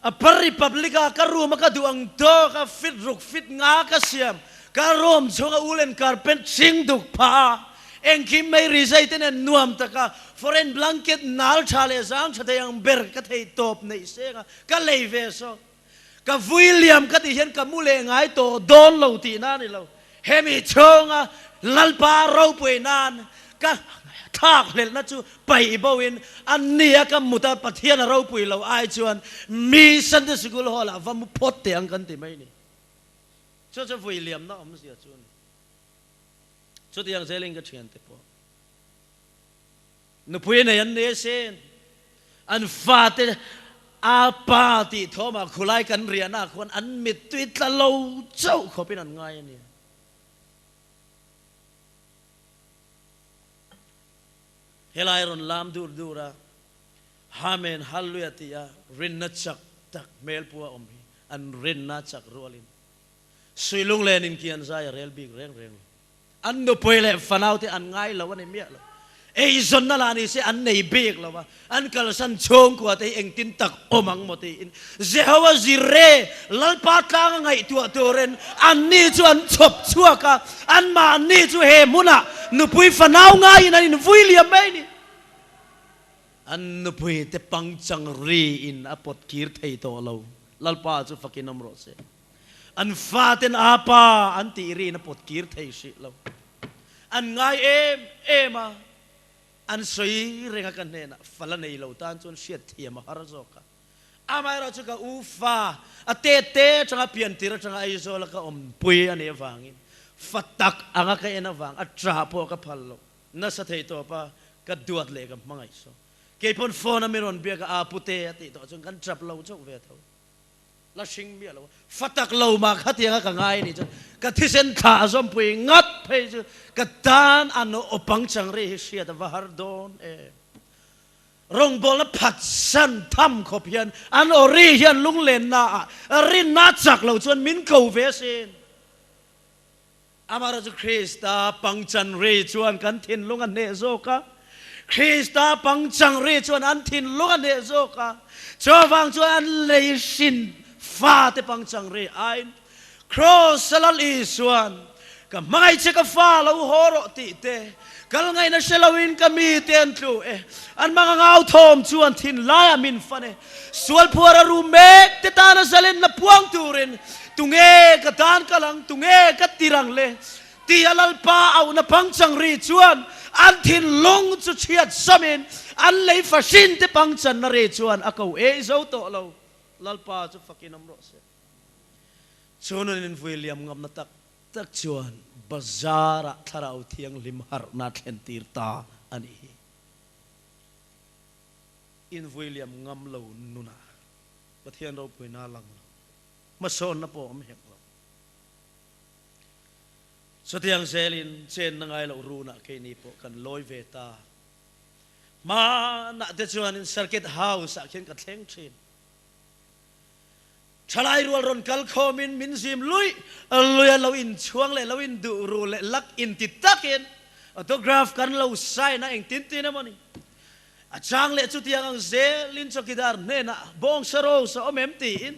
a pari publica ka room ka duang do ka fit ruk fit nga ka siam ka rom chunga ulen carpet sing duk pa engkim mai resait ne nuam taka foreign blanket nal chale sang chatayang ber ka thei top nei senga ka leive so ka William ka ti hian ka mule ngai to don lo ti na ni lo hemi chonga lalpa ro pui nan ka thak lel na chu pai bowin ania ka muta pathian ro pui lo ai chuan mi san de school hola vam phot te ang kan ti mai ni cho William na om sia chuan cho ti ang zeling ka thian te po no pui ne an ne sen an fa te a pa ti thoma khulai kan riana khon an mit tuit la lo chau khopin an ngai ni helairon lam dur dura hamen hallelujah tia rinna chak tak melpua omhi an rinna chak rolin suilung lenin kian zai rel big reng an no poile fanauti an ngai lawan mia lo zon na la ni se an nei bek lo ba an kal san chong ko te eng tin tak omang mo te in Jehovah Jireh lalpa tlang ngai tua toren an ni chu an chop chua ka an ma ni chu he muna nu pui fanau ngai na in William mai ni an nu pui te pang chang ri in apot kir thei to lo lalpa chu fakin amro se an faten apa an ti ri na pot kir thei si lo an ngai ema an soi renga kan na fala nei lo tan chon siat thiam har zo ka amai ra chu ka ufa ate changa pian tira changa ai zo la ka om pui ane wangin fatak anga ka ena wang atra po ka phallo na sa thei to pa ka duat le ka mangai so ke pon phone amiron bia ka apute ati to chung kan trap lo chok ve tho la sing bia lo fatak lo ma khatia ka ngai ni chon ka thisen kha zom pui ngat phei chu ka tan ano opang chang re sia da war don rong bol na phat san tham khopian an ori hian lung len na rin na chak lo chon min ko ve sin amara chu Krista pangchan re chuan kan thin lung an ne zo ka Krista pangchang re chuan an thin lung an ne zo ka chawang chuan an lei sin fa te pangchang re ain cross salal isuan ka mai che ka fa lo horo ti te kal ngai na selawin ka mi ten tlu an mga ngau thom chuan thin lai min fane sual phuara ru mek te ta na salen na puang turin tunge ka tan kalang tunge ka tirang le ti alal pa au na pangchang ri chuan an thin long chu chiat samin an lei fashin te pangchan na re chuan akau zo to lo lalpa chu fakin amro se chunon in William ngam na tak chuan bazara tharau thiang limhar na thlen tirta ani in William ngam lo nuna pathian ro puina lang ma son na po am hek lo so tiang selin chen na ngai lo runa ke ni po kan loi ve ta ma na te chuan in circuit house a khen ka thleng thin chalai rual ron kal khomin min sim lui lo in chuang le lo in du ru le lak in ti takin autograph kan lo sai na eng tin tin amani a chang le chu tiang ang ze lin chokidar ne na bong saro sa omem ti in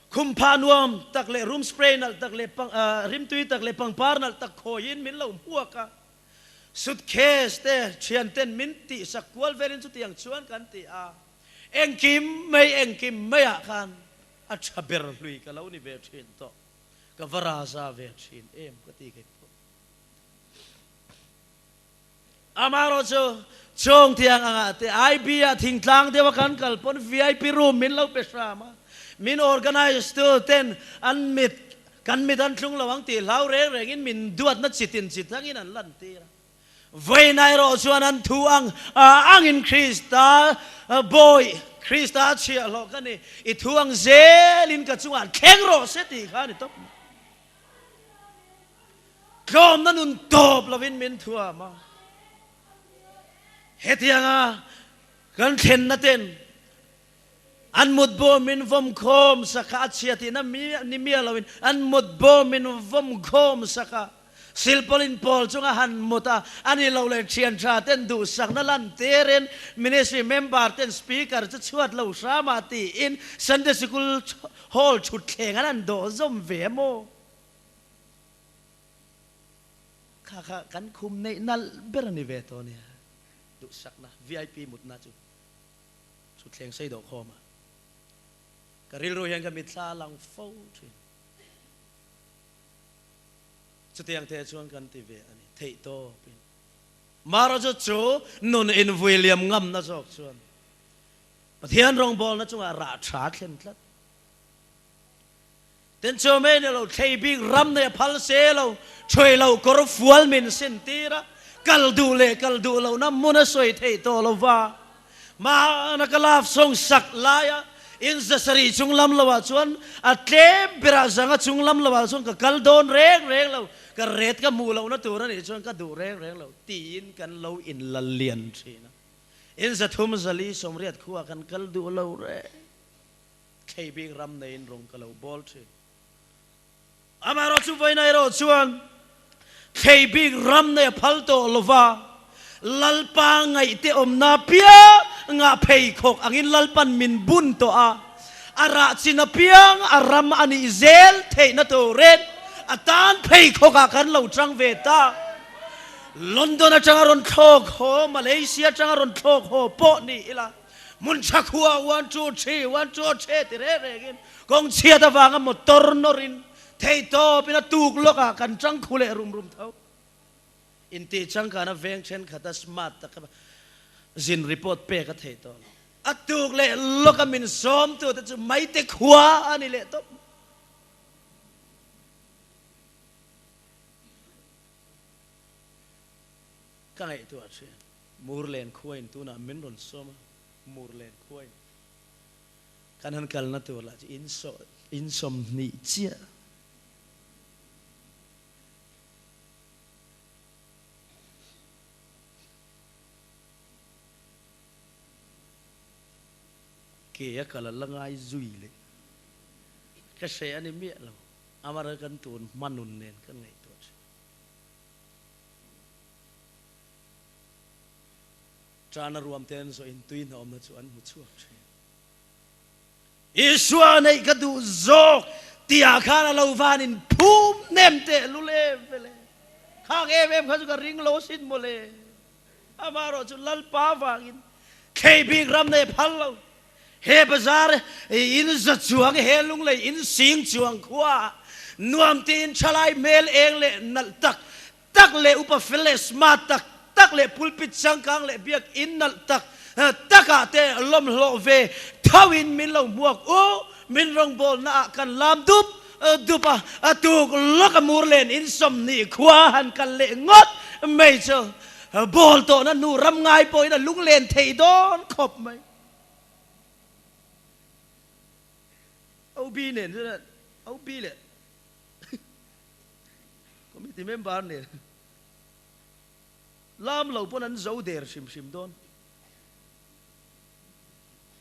khum phanuam tak le room spray nal tak le pang rim tui tak le pang par nal tak khoin min lo huaka suitcase te chian ten min ti sakwal verin chu tiang chuan kan ti a eng kim mai a khan a chaber lui ka lo ni ve thin to ka varaza ve thin em ka ti ke amaro cho chong tiang anga te IB a thing tlang dewa kan kal pon VIP room min lo pesra ma min organize to ten an mit kan mit an thlung lawang ti lau re in min duat na chitin chithangin an lan ti voi nai ro chuan an thu ang in Krista boy Krista chia lo kan ni I thu ang zelin ka chuan kheng ro se ti kha ni top klom na nun top lovin min thua ma hetianga kan then na ten an mudbo min vom khom saka chiati na ni mi lawin an mudbo min vom khom saka silpolin pol chunga han muta ani lo le chian cha ten du sak na lan teren ministry member ten speaker chu chuat lo sama ti in Sunday school hall chut thleng an do zom ve mo kha kan khum nei nal berani ve to ni du sak na VIP mut na chu chut thleng sei do khoma karil ro yang ka mitla lang fo thin chutiang the chuan kan ti ve ani thei to pin maro chu non in William ngam na jok chuan pathian rong bol na chunga ra tha thlen tlat ten cho me ne lo thei big ram ne phal se lo choi lo kor fual min sin tira kal du lo na muna soi thei to lo wa ma na kalaf song sak laya in zasari chung lam lawa chuan a tle bira zanga chung lam lawa chuan ka kal don reng lo ka ret ka mu lo na tur ani chuan ka du reng lo tin kan lo in la lian thina in za thum zali somriat khuwa kan kal du lo re khei big ram nei in rong ka lo bol thi amaro chu vai nai ro chuan khei big ram nei phal to lova lalpa ngai te om na pia nga pei khok angin lalpan min bun to a ara china piang aram ani zel the na to red atan pei khoka kan lo chang ve ta London atang aron khok ho Malaysia atang aron khok ho po ni ila mun chakua 1 2 3 1 2 3 ti re re gin kong chia ta wanga motor norin thei to pina tuk loka kan chang khule rum rum thau in ti chang kana veng chen khata smart ta ka zin report pe ka thei to atuk le loka min som tu ta chu mai te khwa ani le to kai tu ache murlen khoin tu na min ron som murlen khoin kan han kal na tu la in som ni chia ke ya kala langai zui le ka se ani mi lo amara kan tun manun nen kan ngai tu trana ruam ten so in tuin om na chuan mu chuak Iswa nei ka du zok tia khana lo vanin phum nem te lule vele khang em kha ka ring lo sin mole amaro chu lal pa wangin kb gram ne phal lo he bazar in za chuang he lung le in sing chuang khwa nuam tin chalai mel eng le nal tak le upa fele smart tak le pulpit sangkang le biak in nal taka te lom lo ve thawin min lo muak o min rong bol na kan lam dupa atuk lokamur len in som ni khwa han kan le ngot mai cho bol to na nu ram ngai poi na lung len thei don khop mai au bi nen na au bi le committee member ne lam lo pon an zo der sim don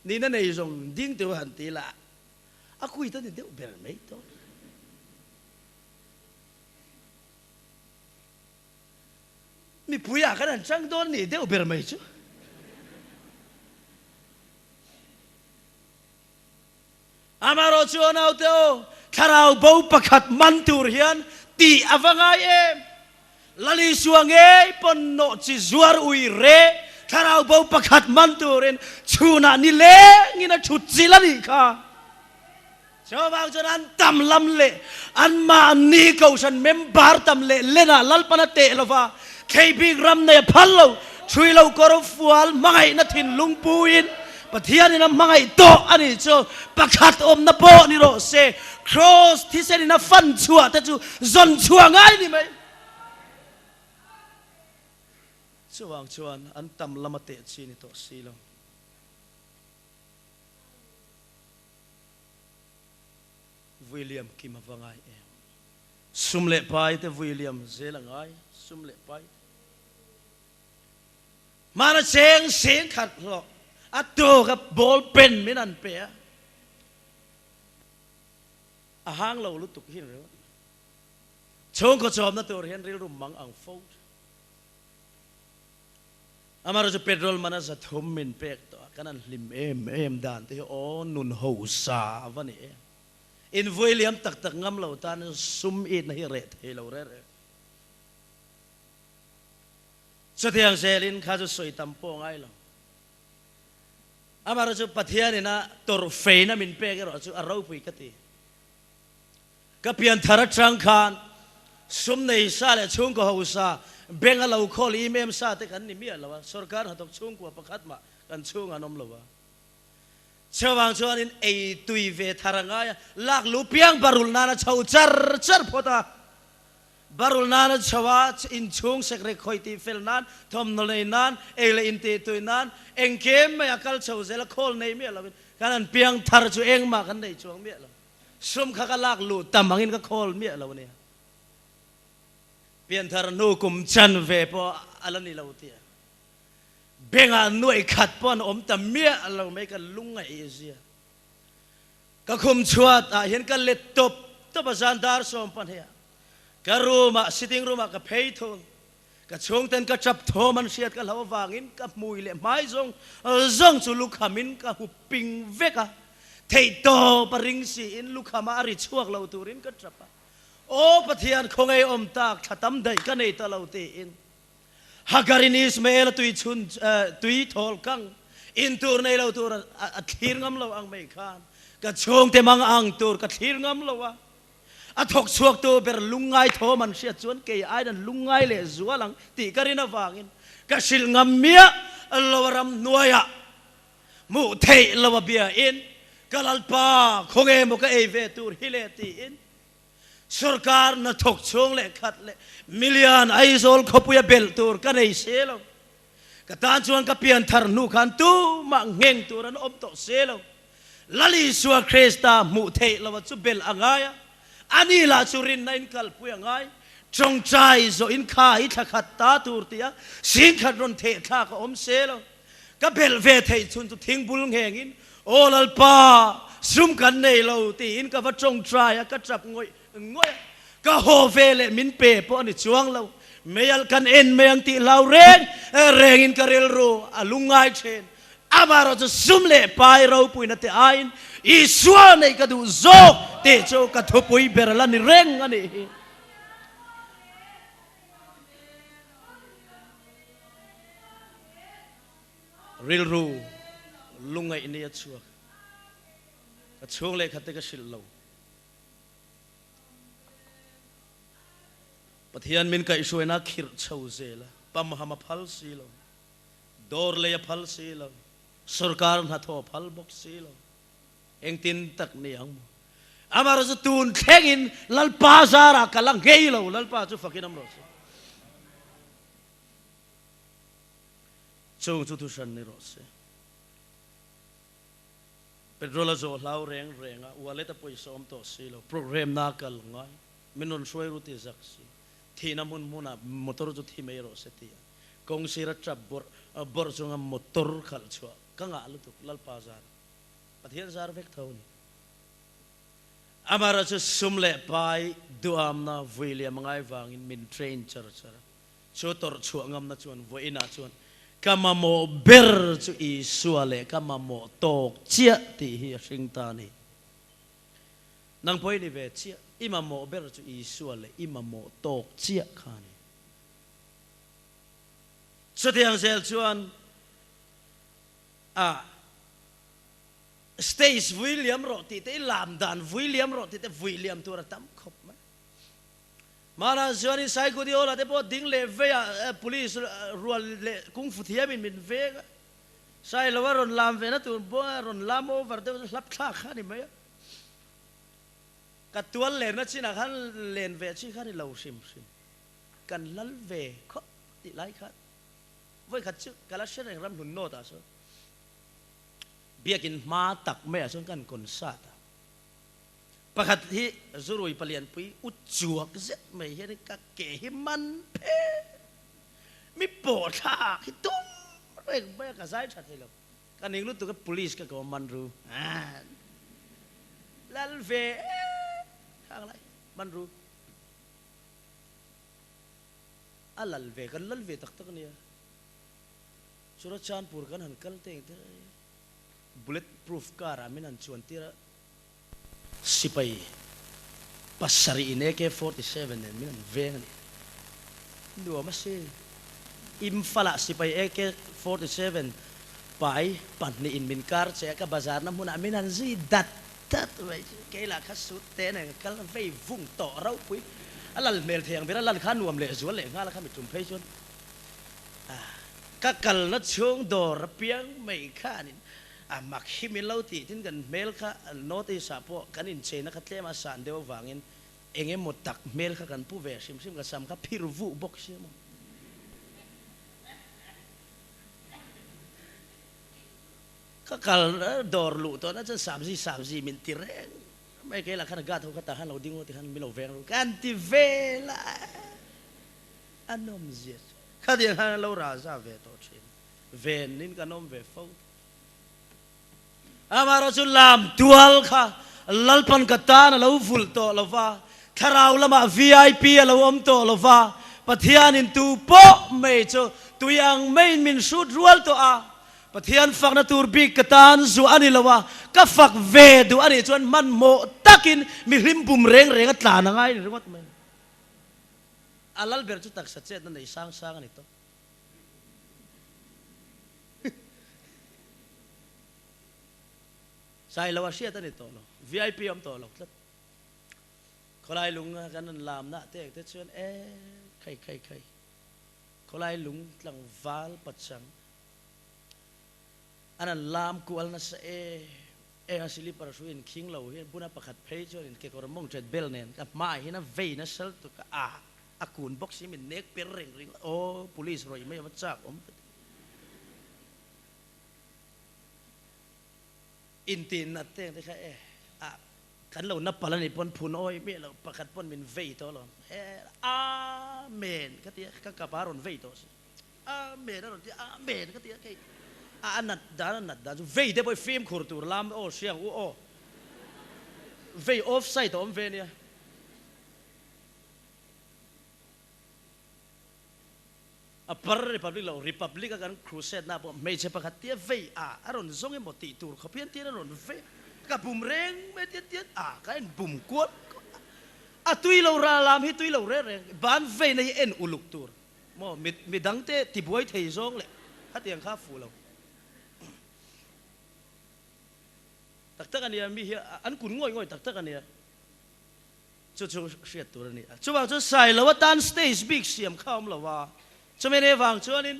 ni na nei zong ding tu han ti la a kui ta ni de ber mai to mi puya kan chang don ni de ber mai chu amaro chu na to kharau bo pakhat man tur hian ti awangai em lali suange pon no chi zuar ui re tharau bo pakhat man turin chuna ni le ngina thut zilani kha chawang chanan tam lam le an ma ni ko san member tam le lena lalpana te lova kb gram ne phallo chui lo kor fual mangai na thin lungpuin pathian ina mangai to ani cho pakhat om na po ni ro se cross thi se ni na fan chua ta chu zon chua ngai ni mai chuang chuan an tam lamate chi ni to silo William kimawangai em sumle pai te William zelangai sumle pai mana seng khat lo ato ka ball pen minan pe a hang lo lu tuk hin ro chong ko chom na tur hen ril rum mang ang fo amaro jo petrol mana sa thum min pek to kanan lim em dan te o nun ho sa vani Invui liam tak ngam lo tan sum it na hi re the lo re sathiang selin kha jo soi tampo ngai lo amaro jo pathian na tor fe na min pek ro chu aro pui ka ti ka pian thara chang khan sum nei sa le chung ko ho sa benga lo khol imem sa te kan ni mi lo sarkar ha tok chung ko pakhat ma kan chung anom lo wa chawang chuan in ei tui ve tharanga lak lu piang barul nana chau char phota barul nana chawa in chung sekre khoiti fel nan thom no nei nan ele in te tui nan engkem ma akal chau zela khol nei mi lo kan piang thar chu eng ma kan nei chuang mi lo sum kha ka lak lu tamangin ka khol mi lo ne pian thar nu kum chan ve po alani lo tia benga nuai khat pon om tamia alo mai ka lunga esia ka khum chuat a hian ka let top bazan dar som pan he ka ruma sitting room ka phei thun กระชงเต็นกระจับโทมันเสียดกันแล้ววางินกับมุยเล่ไม้จงจุลุกขมินกับหุบปิงเวกะเทโตปริงสีอินลุกขมาริช่วงเราตูรินกระจับโอ้ปะเทียนคงไออมตากถ้าตั้มได้กันในตะเราเตอินฮักการินิสเมลตุยชุนตุยทอลกังอินตูร์ในเราตูร์อัดทีร์งำเราอังไม่ขานกระชงเตมังอังตูร์กระทีร์งำเราวะอัฐกสวกตัวเป็นลุงไงโทมันเสียจวนเกยไอ้ดันลุงไงเลยจัวหลังตีการินาวางินกระชิลงำเมียเรารำนัวยะมูเทเราเบียอินกะลัลปาคงเอมุกเอเวตูร์ฮิเลตีอินสุรการนัทกชงเล็กขัดเล็มิลลิอนไอโซลขบุยเบลตูร์กันไอเซลกตานชวนกับเปียนทาร์นูขันตูมังเงงตูรันอมโตเซลลลิสัวคริสตามุเทลวัจุเบลอ่างไงอันนี้ลาสุรินนัยกัลปุยอ่างไงจงใจโซอินข้าอิทักขัดตาตูร์ตียสิงขัดรอนเทท่าก็อมเซลกับเบลเวทชุนตุทิ้งบุลเงงินโอลลปาซุ่มกันในเราตีอินกับว่าจงใจก็จับงอยก็โฮเวเลมินเปย์พอนี่ช่วงเราไม่ยัลกันเอ็นไม่ยังตีเราเร่งอินกระเรลโรอาลุงไงเชนอามาเราจะซุ่มเล่ไปเราปุยนัดไอ้อีส่วนในกระดูโซเตโจกระทบปุยเบรลันเร่งอันนี้เรลโรลุงไงนี่ชัวกระช่วงเล่ขัดเตกชิลเราปะเทียนมินกับอิสวยนักขิรชาวเซลปั๊มหามาพัลซีลดอร์เลยพัลซีลสุรการนัทโอพัลบ็อกซีลเองตินตักนี่ยังอามาเราจะตูนเทกินลัลปาซาระกัลังเกยลลัลปาจุฟักินน้ำรสช่วงจุดทุชันนี่รสเป็นโรลาโซลาวเร่งอ่ะวันเล่ตะปุยสอมโตซีลโปรแกรมนักกัลง่ายมินนช่วยรู้ที่จักซีที่น้ำมันมุนมอเตอร์จุดที่ไม่รอเสียทีกงศิรัชบอร์จงมอเตอร์ขัลชัวกังอาลุตุกลัลปาซาร์ปะเทียนซาร์เวกเท่านี้อามาราชสุมเล่ไปดูอามนาวิลเลียมไงวางอินมินเทรนเชอร์ชัวตอร์ชัวงามนาชวนวินาชวนกามาโมเบอร์จูอิสัวเล่กามาโมตอกเจียที่ฮิสิงตานีนังพอยนี่เวเจียอิมาโมเบอร์จูอิสัวเล่อิมาโมตอกเจียขานีสุดที่ยังเซลชวนสเตย์วิลเลียมโรติเตลามดันวิลเลียมโรติเตวิลเลียมตัวระตั้มขบมั้ยมานาชวนนี่ไซกูดิโอละเตพอดิ้งเลเวียpolice รัวเลกุ้งฟุติยามินเวกไซละว่ารอนลามเวนะตัวบัวรอนลามโอเวอร์เตลับท่าข้านี่มั้ยกัดตัวเลนนะชินะขันเลนเวชิขันนี่เราชิมกันลัลเวข้อติไลขัดไว้ขัดชื่อกาลาเชนรำหุ่นโนตาโซเบียกินมาตักแม่ส่วนกันคนซาตาประคัดที่สุรุยเปลี่ยนปีอุจจวกเสียไม่เห็นกักเกหิมันเพไม่ปวดขาขี้ตุ้มเร่งแม่กระไซชัดให้เราการเองรู้ตัวกับ police ก็มันรู้ลัลเวข้างไรมันรู้ลัลเวกันลัลเวตักเนี่ยสุรชานปูร์กันหันกัลเตงbullet proof car amin an chuan tira sipai pasari in AK47 min an veng ni duwa ma se imfala sipai AK47 pai pan ni in min car che ka bazar na mun amin an zi dat wai keila khasut te na kal vei vung to rau pui alal mel theng bera lal khan nuam le zual le nga la kha mi tum phei chun ka kal na chung dor piang mai khaninมักฮิมิลล์ตีทิ้งกันเมลค่ะโน้ตที่สาพวกันอินเชนนะครับเทมาสานเดียววางเงินเองหมดตักเมลค่ะกันผู้เวชิมกับซ้ำกับพิรวูบ็อกซิมก็กัลดอร์ลูตัวนั้นจะ3-4มินติเร่งไม่เกี่ยละขนาดกาทุกข์ตาหันเราดิ้งเราที่หันมิโลเวงกันที่เวล่าอันนมเสียข้าที่หันเราราซาเวตัวเชนเวนินกันนมเวฟอามาราจุลามตัวลค่ะลัลปันกัตตานะเราฟุลโตเราว่าถ้าเราละมา VIP เราอมโตเราว่า ปะเทียนินตูโปไม่โจตัวยังไม่มินสุดรัวตัวปะเทียนฝักนาตูร์บิกตานจูอันนี้ละวะก็ฝักเวดูอันนี้จวนมันโมตักินมีริมบุมเร่งก็ตลาดง่ายหรือว่าไม่อัลลัลเบอร์จุดตักสัจเจนั่นในสร้างอันนี้ตัวใช่แล้วว่าเชียตันนี่ตัวเรา VIP อมตัวเราครับคนไล่ลุงกันนั่นลามนะเด็กชวนใครคนไล่ลุงหลังวาลปัจจังอันนั้นลามกูอัลนัสอาศิลิปราชูอินคิงเราเห็นบุญประคัดเพย์ชวนอินเกกอร์มงเจ็ดเบลเนนกับมาเห็นนะเวนัสเซลตุกอากูนบ็อกซิมินเน็กเปริงโอ้policeรอยไม่มาจับอินตีนนัดเต้งที่เขากันเรานับพลังในปนพูนอ้อยไม่เราประคัดปนเป็นเวตัวเราอาเมนก็ที่ก็กระปารอนเวตัวอาเมนนั่นที่อาเมนก็ที่ก็นัดด่าเวเดี๋ยวไปฟิล์มขูดตัวลามโอ้เสียงโอ้เวออฟไซต์ตัวเวเนี่ยปาร์ริพับลิกเราริพับลิกกันครูเซตนะผมไม่ใช่ประคัดที่เวอารอนซงเอ็มตีตัวเขาเพี้ยนที่นั่นรอนเวกับบุมเร่งไม่เตี้ยกันบุมกวดตุยเราราลามให้ตุยเราเร่งบ้านเวในเอ็นอุลุกตัวมอมีดังเตติบวยเทยซงเลยฮัตยังข้าฟูเราตักกันเนี่ยมีอันกุนง่อยตักกันเนี่ยจู่เสียตัวนี้จู่ว่าจู่ใส่แล้วว่าตันสเตจบิ๊กเสียมข้ามแล้วว่าจู่ไม่ได้ฟังจู่นี่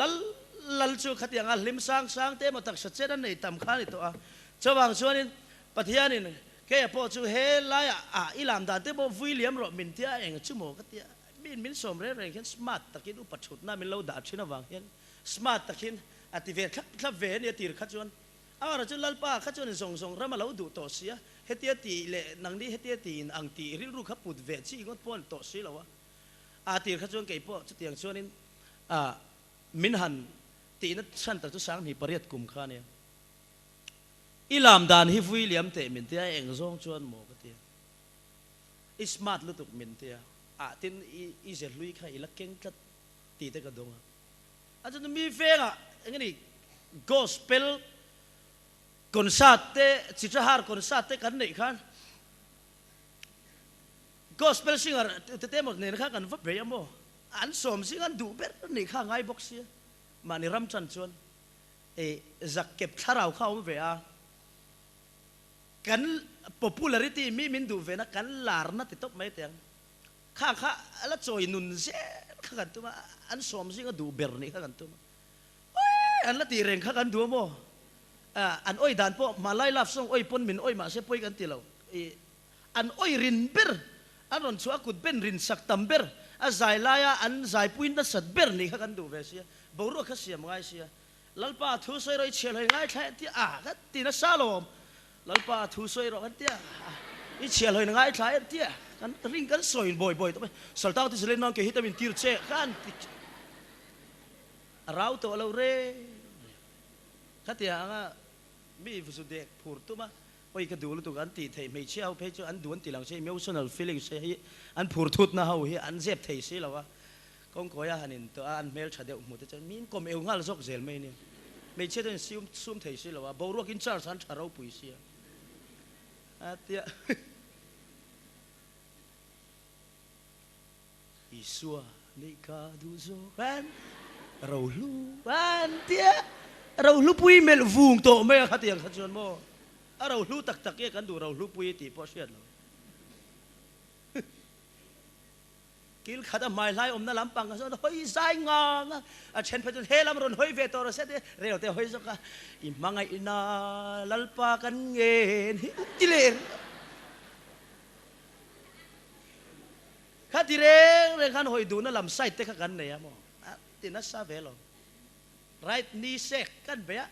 ลัลจู่ขัดยังลิมสร้างเต้มาตักชัดเจนในตำข้านี่ตัวจู่ว่าจู่นี่ปะเทียนี่แค่พอจู่เฮลัยอิลามดานเต้บอกวิลเลียมโรบินเทียเองจู่โมกัดเทียมินสมเรื่องเห็นสมาร์ตตะกินอุปชุดน่ามินเล่าดาบชินะวังเห็นสมาร์ตตะกินอติเวทครับเวเนี่ยตีร์ขัดจวนเราจะลัลป้าขัดจวนส่งเรามาเล่าดูต่อเสียเฮตีตีเล่นังนี้เฮตีอังตีริรู้ขับปุดเวทชีงดป้อนต่อเสียแล้ววะตีร์ขัดจวนเกี่ยปอจะเตียงจวนนี่มินหันตีนัดฉันตัดทุสังหิปริยัดกุมข้าเนี่ยอิลามดานฮิวิลเลียมเตมินเตียเองส่งจวนโมกัดเทียอิสมาร์ตลุตุกมินเตียทินอีเจลุยค่ะอีลักเก่งกัดตีเตกระดงอาจจะมีเฟงอย่างนี้ gospel คอนเสิร์ตจิตรหารคอนเสิร์ตกันไหนกัน gospel singer เต้หมดเนี่ยนะครับกันว่าเบียโมอันสมสิกันดูเบ็ดนี่ข้างไงบ็อกซี่มานี่รำจันชวนจักเก็บท่าเราเข้าเวียกัน popularity มีมินดูเวนะกันลาร์นัดติดตบไม่เตียงข้าแล้วจอยนุนเสียข้ากันตัวมาอันสมสิก็ดูเบอร์นี่ข้ากันตัวมาอันละตีเร่งข้ากันดูมั้งอันอ้อยด่านพวกมาไล่ลับส่งอ้อยปนมินอ้อยมาเสียป่วยกันตีเราอันอ้อยรินเบอร์อันนนชัวกุดเป็นรินสักตัมเบอร์อันใจลายอันใจปุยนัดสัตเบอร์นี่ข้ากันดูเวเสียบรู้ข้าเสียมั้งไงเสียลัลป้าทูสวยรอยเชียร์เลยง่ายแท้ที่ก็ตีนัดซาโลมลัลป้าทูสวยรอยกันที่อีเชียร์เลยง่ายแท้ที่กันริงกันสวยบ่อยๆตัวไปสัลตาวที่เสร็จน้องเกี่ยฮิตามินตีร์เชกันเราตัวเราเร่ขัดยังมีสุดเด็กพูดตัวมาโอ้ยก็ดูแล้วตัวกันตีเทไม่เชี่ยวเพจอันดูอันตีหลังใช่ emotional feeling ใช่อันพูดทุดนะเฮาเฮอันเจ็บเทใช่หรอวะกงก้อยหันตัวอันเมลชาเดียวหมดจะมีนก็ไม่เอาง่ายซอกเซลไม่เนี่ยไม่เชื่อตัวซุ่มเทใช่หรอวะบอกว่ากินชาสันชาเราปุยเสียเตี้ยอิสวานิกาดูโซกันเราลูวันเตี้ยเราลูปุยเมลฟุงโตไม่ขัดยังขัดชนโมเราลูตักเกี่ยกันดูเราลูปุยตีพอเชียดเรากิลขัดไม่ไล่อมนั่นลำปังกันเฮ้ยใจงางเช่นพระจุนเฮลำรุนเฮ้ยเวทอร์เสด็จเรียวเตะเฮ้ยสักอิมังไงอินาลัลปากันเงินจิเลข้าที่เร่งขันหอยดูนั่นลำไส้เตะกันเนี่ยมั้งตินัสซาเวลไรนี่เสกกันเบีย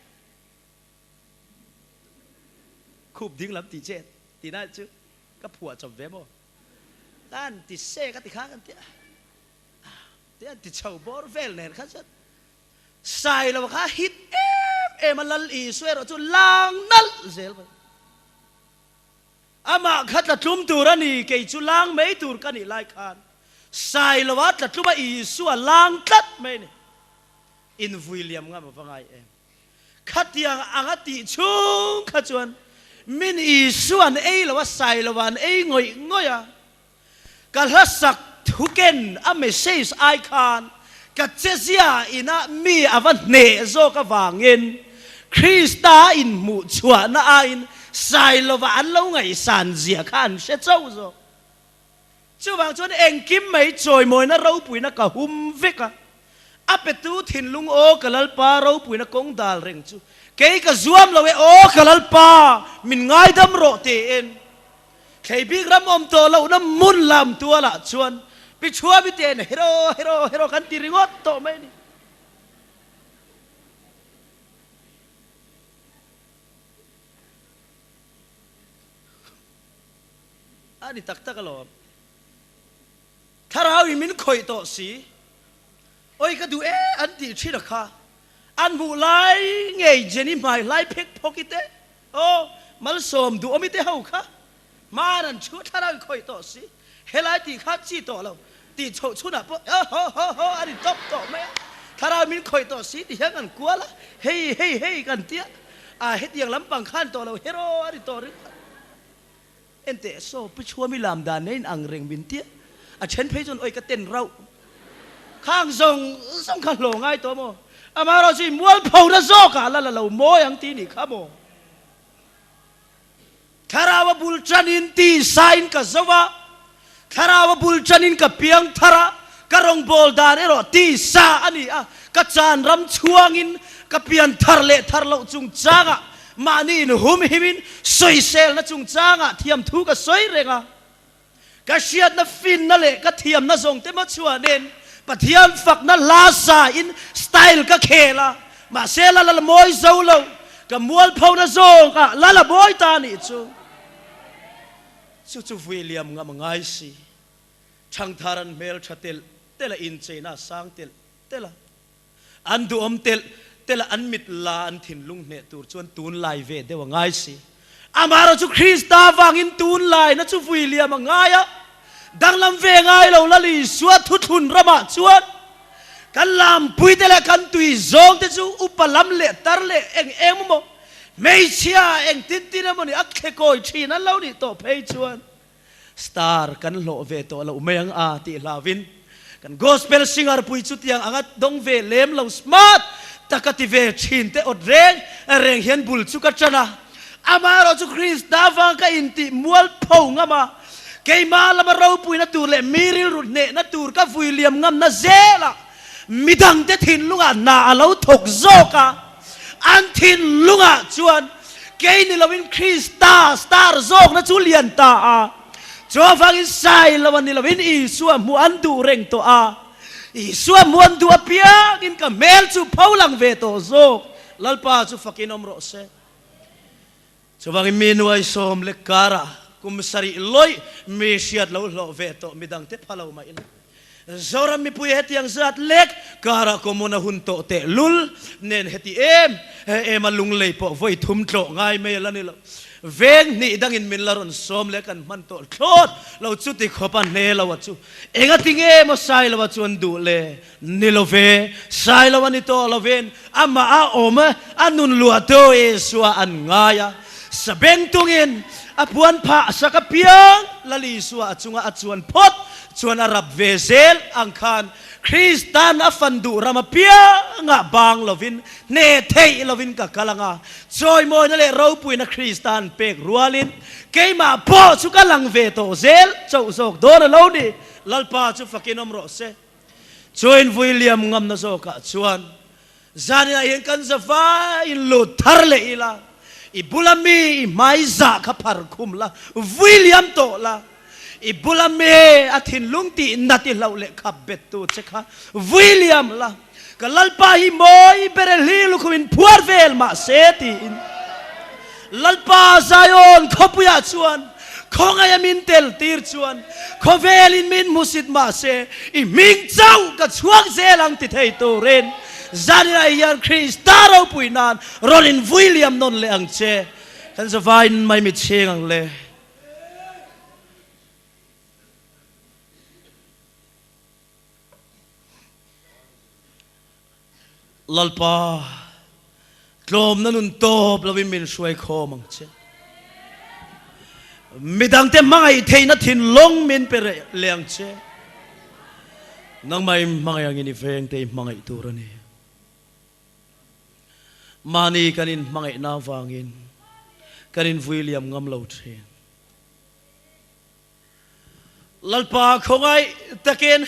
คูบดิ้งลำตีเจ็ดตีน่าจื้อก็ผัวจบเวมกันติเสกกันติข้ากันเตี้ยติเช่าบอร์เวลเนี่ยข้าจะใส่แล้วข้าฮิตมันลัลอีสวยเราจุลางนั่นเซลไปอามาขัดละทุ่มตัวนี่เกี่ยจุลางไม่ตัวกันนี่ไล่ขัน ใส่ละวัดจัดลุมาอีสัวล้างตัดไม่เนี่ยอินวุยเลียมงามว่าไงเองขัดยังอังติชุงขจวนมินอีส่วนเอละว่าใส่ละวันเองอยอะกัลสักทุกเกนอเมเซสไอคอนกัจเจียอินะมีอวันเนโซกวางเงินคริสตาอินมุชวนาอินใส่ละวันเราไงสันเสียขันเชเจ้าโซช่วงจนเองกิมไม่จอยมวยนะเราปุ๋ยนะกะหุมฟิกะอัปเปตูถิ่นลุงโอกะลลปาเราปุ๋ยนะกงดาลเร่งจูเกยกะซวมเราเอโอกะลลปามินง่ายดำโรเตเอ็นเคยบิกรำอมตัวเราน้ำมุนลำตัวละชวนไปชัวไปเตนเฮโร่กันติริงอตโตไม่นี่อันนี้ตักกะลอถ้าเราอีมินคอยโตสีโอ้ยก็ดูอันที่ชิดค่ะอันบุไลเงยเจนี่ไม่ไลเพ็กพอกิเตโอ้มาลสมดูอมิเตเฮาค่ะมาดันชุดถ้าเราคอยโตสีเฮลัยตีข้าจีโตเราตีโชชุนะปะโอันนี้จบโตไหมถ้าเรามินคอยโตสีที่ยังกันกลัวละเฮ้ยกันเตี้ยเฮ็ดยังลำปังขั้นโตเราเฮโร่อันนี้โตหรือเอ็นเตโซไปชัวมิลามดานในอังเริงบินเตี้ยเช่นเพจนโอยกระเต็นเราข้างส่งสำคัญหลงง่ายตัวโมมาเราสิม้วนเผาระโซกะแล้วเราโมยังตีนี่ครับโมคาราวบุลจันินตีไซน์กับสวะคาราวบุลจันินกับเพียงทาระกรงบอลดานเอโรตีซาอันนี้กจานรำช่วงินกับเพียงทาร์เลทาร์เลจุงจางมานี่นหุมหิมินสวยเซลนะจุงจางเทียมทุกสวยเรงกะเชียดนะฟินนั่นแหละกะเทียมนะส่งเต็มชัวเด่นปะเทียมฝักนะลาซาอินสไตล์กะเคละมาเซลละละมอยโซโลกะมวลพาวนะโซกะละบอยตานี่จูวิลเลียมงามง่ายสิช่างทารันเมลชะเตลเตละอินเจน่าสังเตละอันดูอมเตละอันมิดลาอันถิ่นลุงเนตูชวนตูนไลเวเดว่าง่ายสิอามาเราจูคริสตาฟังอินตูนไลนะจูวิลเลียมง่ายดังลำเวงง่ายเราละลีสวดทุนระมาชวนกันลำปุยเตละกันตุยซงเตจูอุปลำเละตาร์เละเอ็งโมไม่เชื่อเอ็งตินมันนี่อักเคโกยชีนั้นเรานี่โตเพยชวนสตาร์กันโลเวโตเราไม่ยังติลาวินกันกอสเปลซิงอาร์ปุยจุดยังอัดดงเวเลมเราสมาร์ทตะกัติเวชินเตอดเร่งเห็นบุลสุกัจนะอามาเราจูคริสต์ดาฟังกันอินติมัวลพงอามาเกยมาละมาเราปุยนัตูเลมีริรุเนนัตูร์กับวิลเลียมงามนาเซล่ะมิดังเตถินลุงอ่ะนาเราถกโซกะอันถินลุงอ่ะชวนเกยนี่เราเป็นคริสตาสตาร์โซกนะจูเลียนตาจอฟังอินไซเราวันนี้เราเป็นอีสัวมวนดูเร่งตัวอีสัวมวนดูเปียกินกับเมลจูเผาหลังเวโตโซกลัลปาจูฟักินอมโรเซจอฟังอินเมนวยสมเลการะกุมสารีลอยเมชิอัดเราเวโตมิดังเตพาเราไม่อินZoram mi puy heti yang zat lek kara ko mona hunto te lul nen heti alung lei po voi thum tlo ngai me la ni lo veng ni dangin min laron som le kan man to thot lo chu ti khopan ne lo wa chu enga tinge mo sai lo wa chuan du le ni lo ve sai lo ni to lo ven ama a oma anun lua to e suwa an ngaya sabeng tungin apuan pha sakapiang lali suwa chunga achuan phot chuan arab vezel angkhan Kristan afandu ramapia nga bang lovin ne thei lovin ka kalanga choi mo na le ro pui na Kristan pek rualin keima po chu kalang ve to zel chau sok do na lo ni lalpa chu fakinom ro se choin William ngam na so ka chuan zania yen kan zafa in lo thar le ila ibulami mai za ka par khum la William to la ibulame athin lungti nati laule khabet tu chekha William la kalalpa hi moi bereli lukuin puarvel ma seti lalpa zayon khopuya chuan khongaya min tel tir chuan khovelin min musit ma se I ming chau ka chuak zelang ti thei to ren zanira yan Kristaro puinan rolin William non le ang che kan zavain mai mit chengang le lalpa tlom na nun top lawi min suai kho mang che midang te mangai theina thin long min per leang che nang mai mangai ang ini veng te mangai turani Mahni kanin mangai na wangin kanin William ngam lo the lalpa khongai takin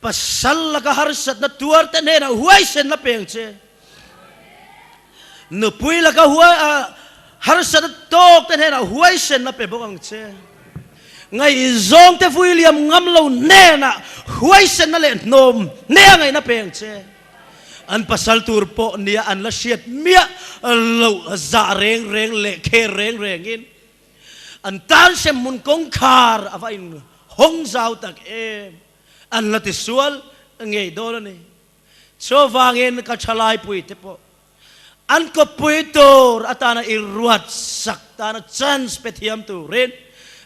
pasal laka harsat na tuar ta ne na huai sen na peng che no pui laka huai harsat tok ta ne na huai sen na pe bokang che ngai zong te William ngam lo ne na huai sen na le nom ne ngai na peng che an pasal tur po nia an la siat mia lo za reng reng le khe reng reng in an tan sem mun kong khar avain hong zau tak em an lati sual ngei do ni so wangin ka chalai pui te po an ko pui tor atana iruat sak tana chance pethiam tu ren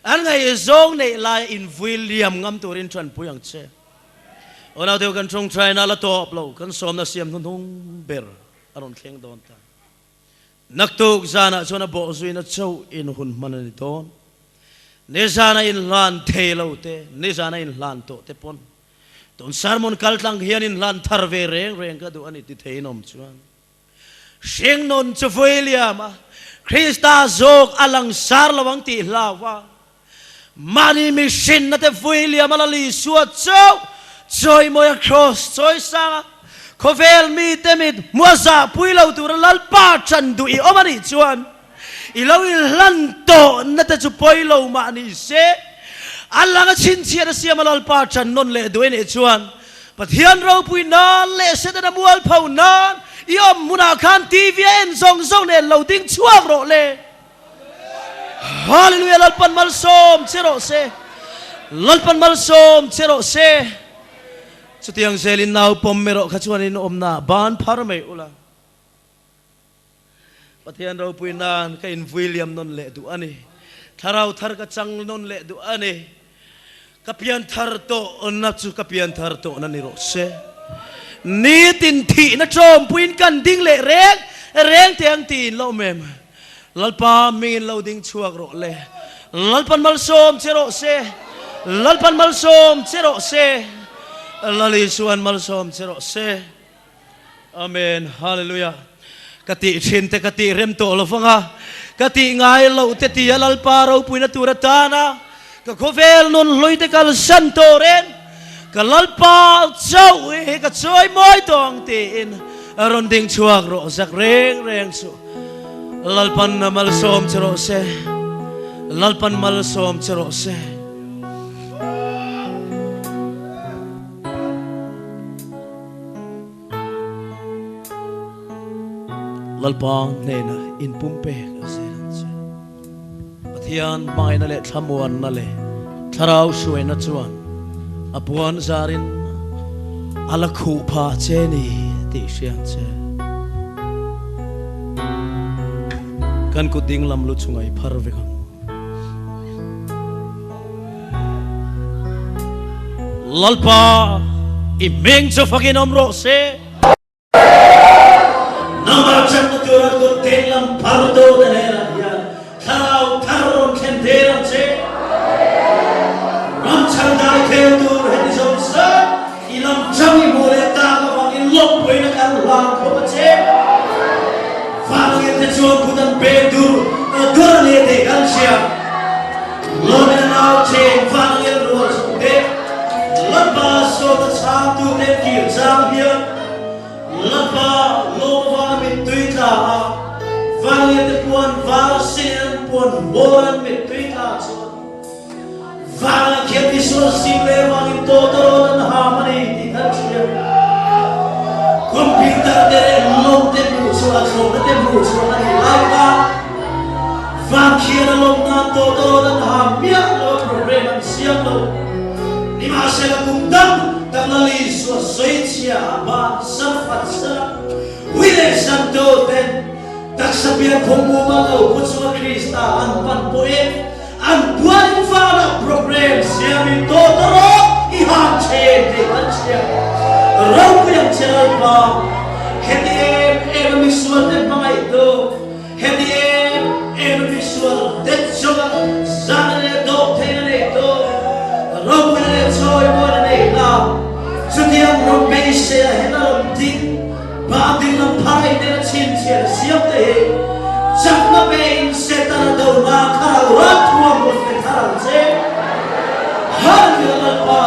an ngai zong nei lai in William ngam tu rin tran puyang che ona teu kan chong trai na la top lo kan som na siam thung ber aron thleng don ta nak tuk zana chona bo zuina chau in hun manani don ne zana in lan thelo te ne zana in lan to te pon ton sermon kaltlang hian in lan thar ve reng reng ka du ani ti theinom chuan sing non chu William Krista zok alang sar lawang ti lawa Mahni mi shin na te William alali suat chau choi moya cross choi sanga khovel mi temit muaza puilau tur lalpa chan du I omani chuan ilaw lan to na te chu poilo Mahni se alanga chin chia siam lalpa chan non le duin e chuan pathian ro pui na le se na mual phau na iom muna khan tvn zong zong ne loading chuak ro le hallelujah lalpan mal som chero se lalpan mal som chero se chutiang selin nau pommero khachuan in omna ban pharmei ula pathian ro pui nan ka in William non le du ani tharau thar ka chang non le du ani kapian thar to onna chu kapian thar to na ni ro se ni tin thi na chom puin kan ding le reng reng tiang tin lo mem lalpa min lo ding chuak ro le lalpan mal som chero se lalpan mal som chero se lali suan mal som chero se amen hallelujah kati chinte kati rem to lo fanga kati ngai lo te ti lalpa ro puina turatana ka khovel non loite kal santoren ka lalpa chau e ka choi moi tong tin aron ding chuak ro sak reng reng su lalpan mal som chero se lalpan mal som chero se lalpa nena in pumpe ka selan se pathian mai na le thamuan na le tharau suai na chuan apuan zarin ala khu pha che ni ti siang che kan ku ding lam lu chungai phar ve kan lalpa I meng cho fakin omro se namar chan na tura ko telam pardo denera ya tharau tharon khendera che ram chan dal khel tur hen som sa ilam chami mole ta ka wangin lop poina kan lang ko che fangin te chuan putan pe dur dur le te kan sia lone nau che fangin ro de lalpa so ta cha tu ne ki jam hian lalpa lova mit tuita vangin te puan var sin puan boran mit tuita chuan vang kheti so si le wangin to toron hamani ti kan sia computer de long te mu so a so te mu so na lalpa vang khien long na to toron hamia lo program siam lo ni ma se la kundam tanali so soitia ba safat sa wile santo ten tak sabia komu ma lo kutsu Krista an pan poe an buan fala program siami totoro I han che de kan sia rau yang cheral pa hedi em visual te pangai do hedi em visual te choga zane do te ne do rom ne choi mo ne la sutiam rom be se hena rom ting ba ding lam phai ne chin che siam te chak na be se ta do na kha wa thua mo se tha se har ni la pa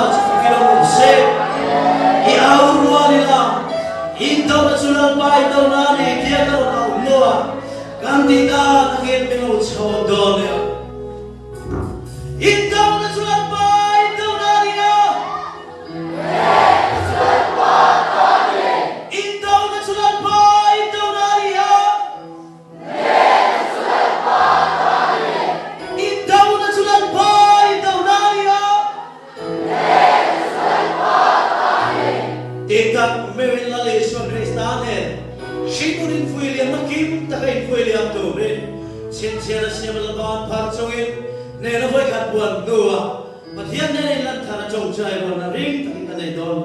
ki ro se I aurua ni la Ito na sulang pa ito na ni Dia ka na umloa Kanti ka nangin pinong chodo niya Ito na sulang pa ito na niya Ito na sulang pa ito na niya Ito na sulang pa ito na niya Ikat mewin la lesion restane Shimurin fuilian makim takai fuilian turin Sincera siamal ban parchongin Nena voi kat buan dua Patian nena lan thana chong chai wana ring takin kanai don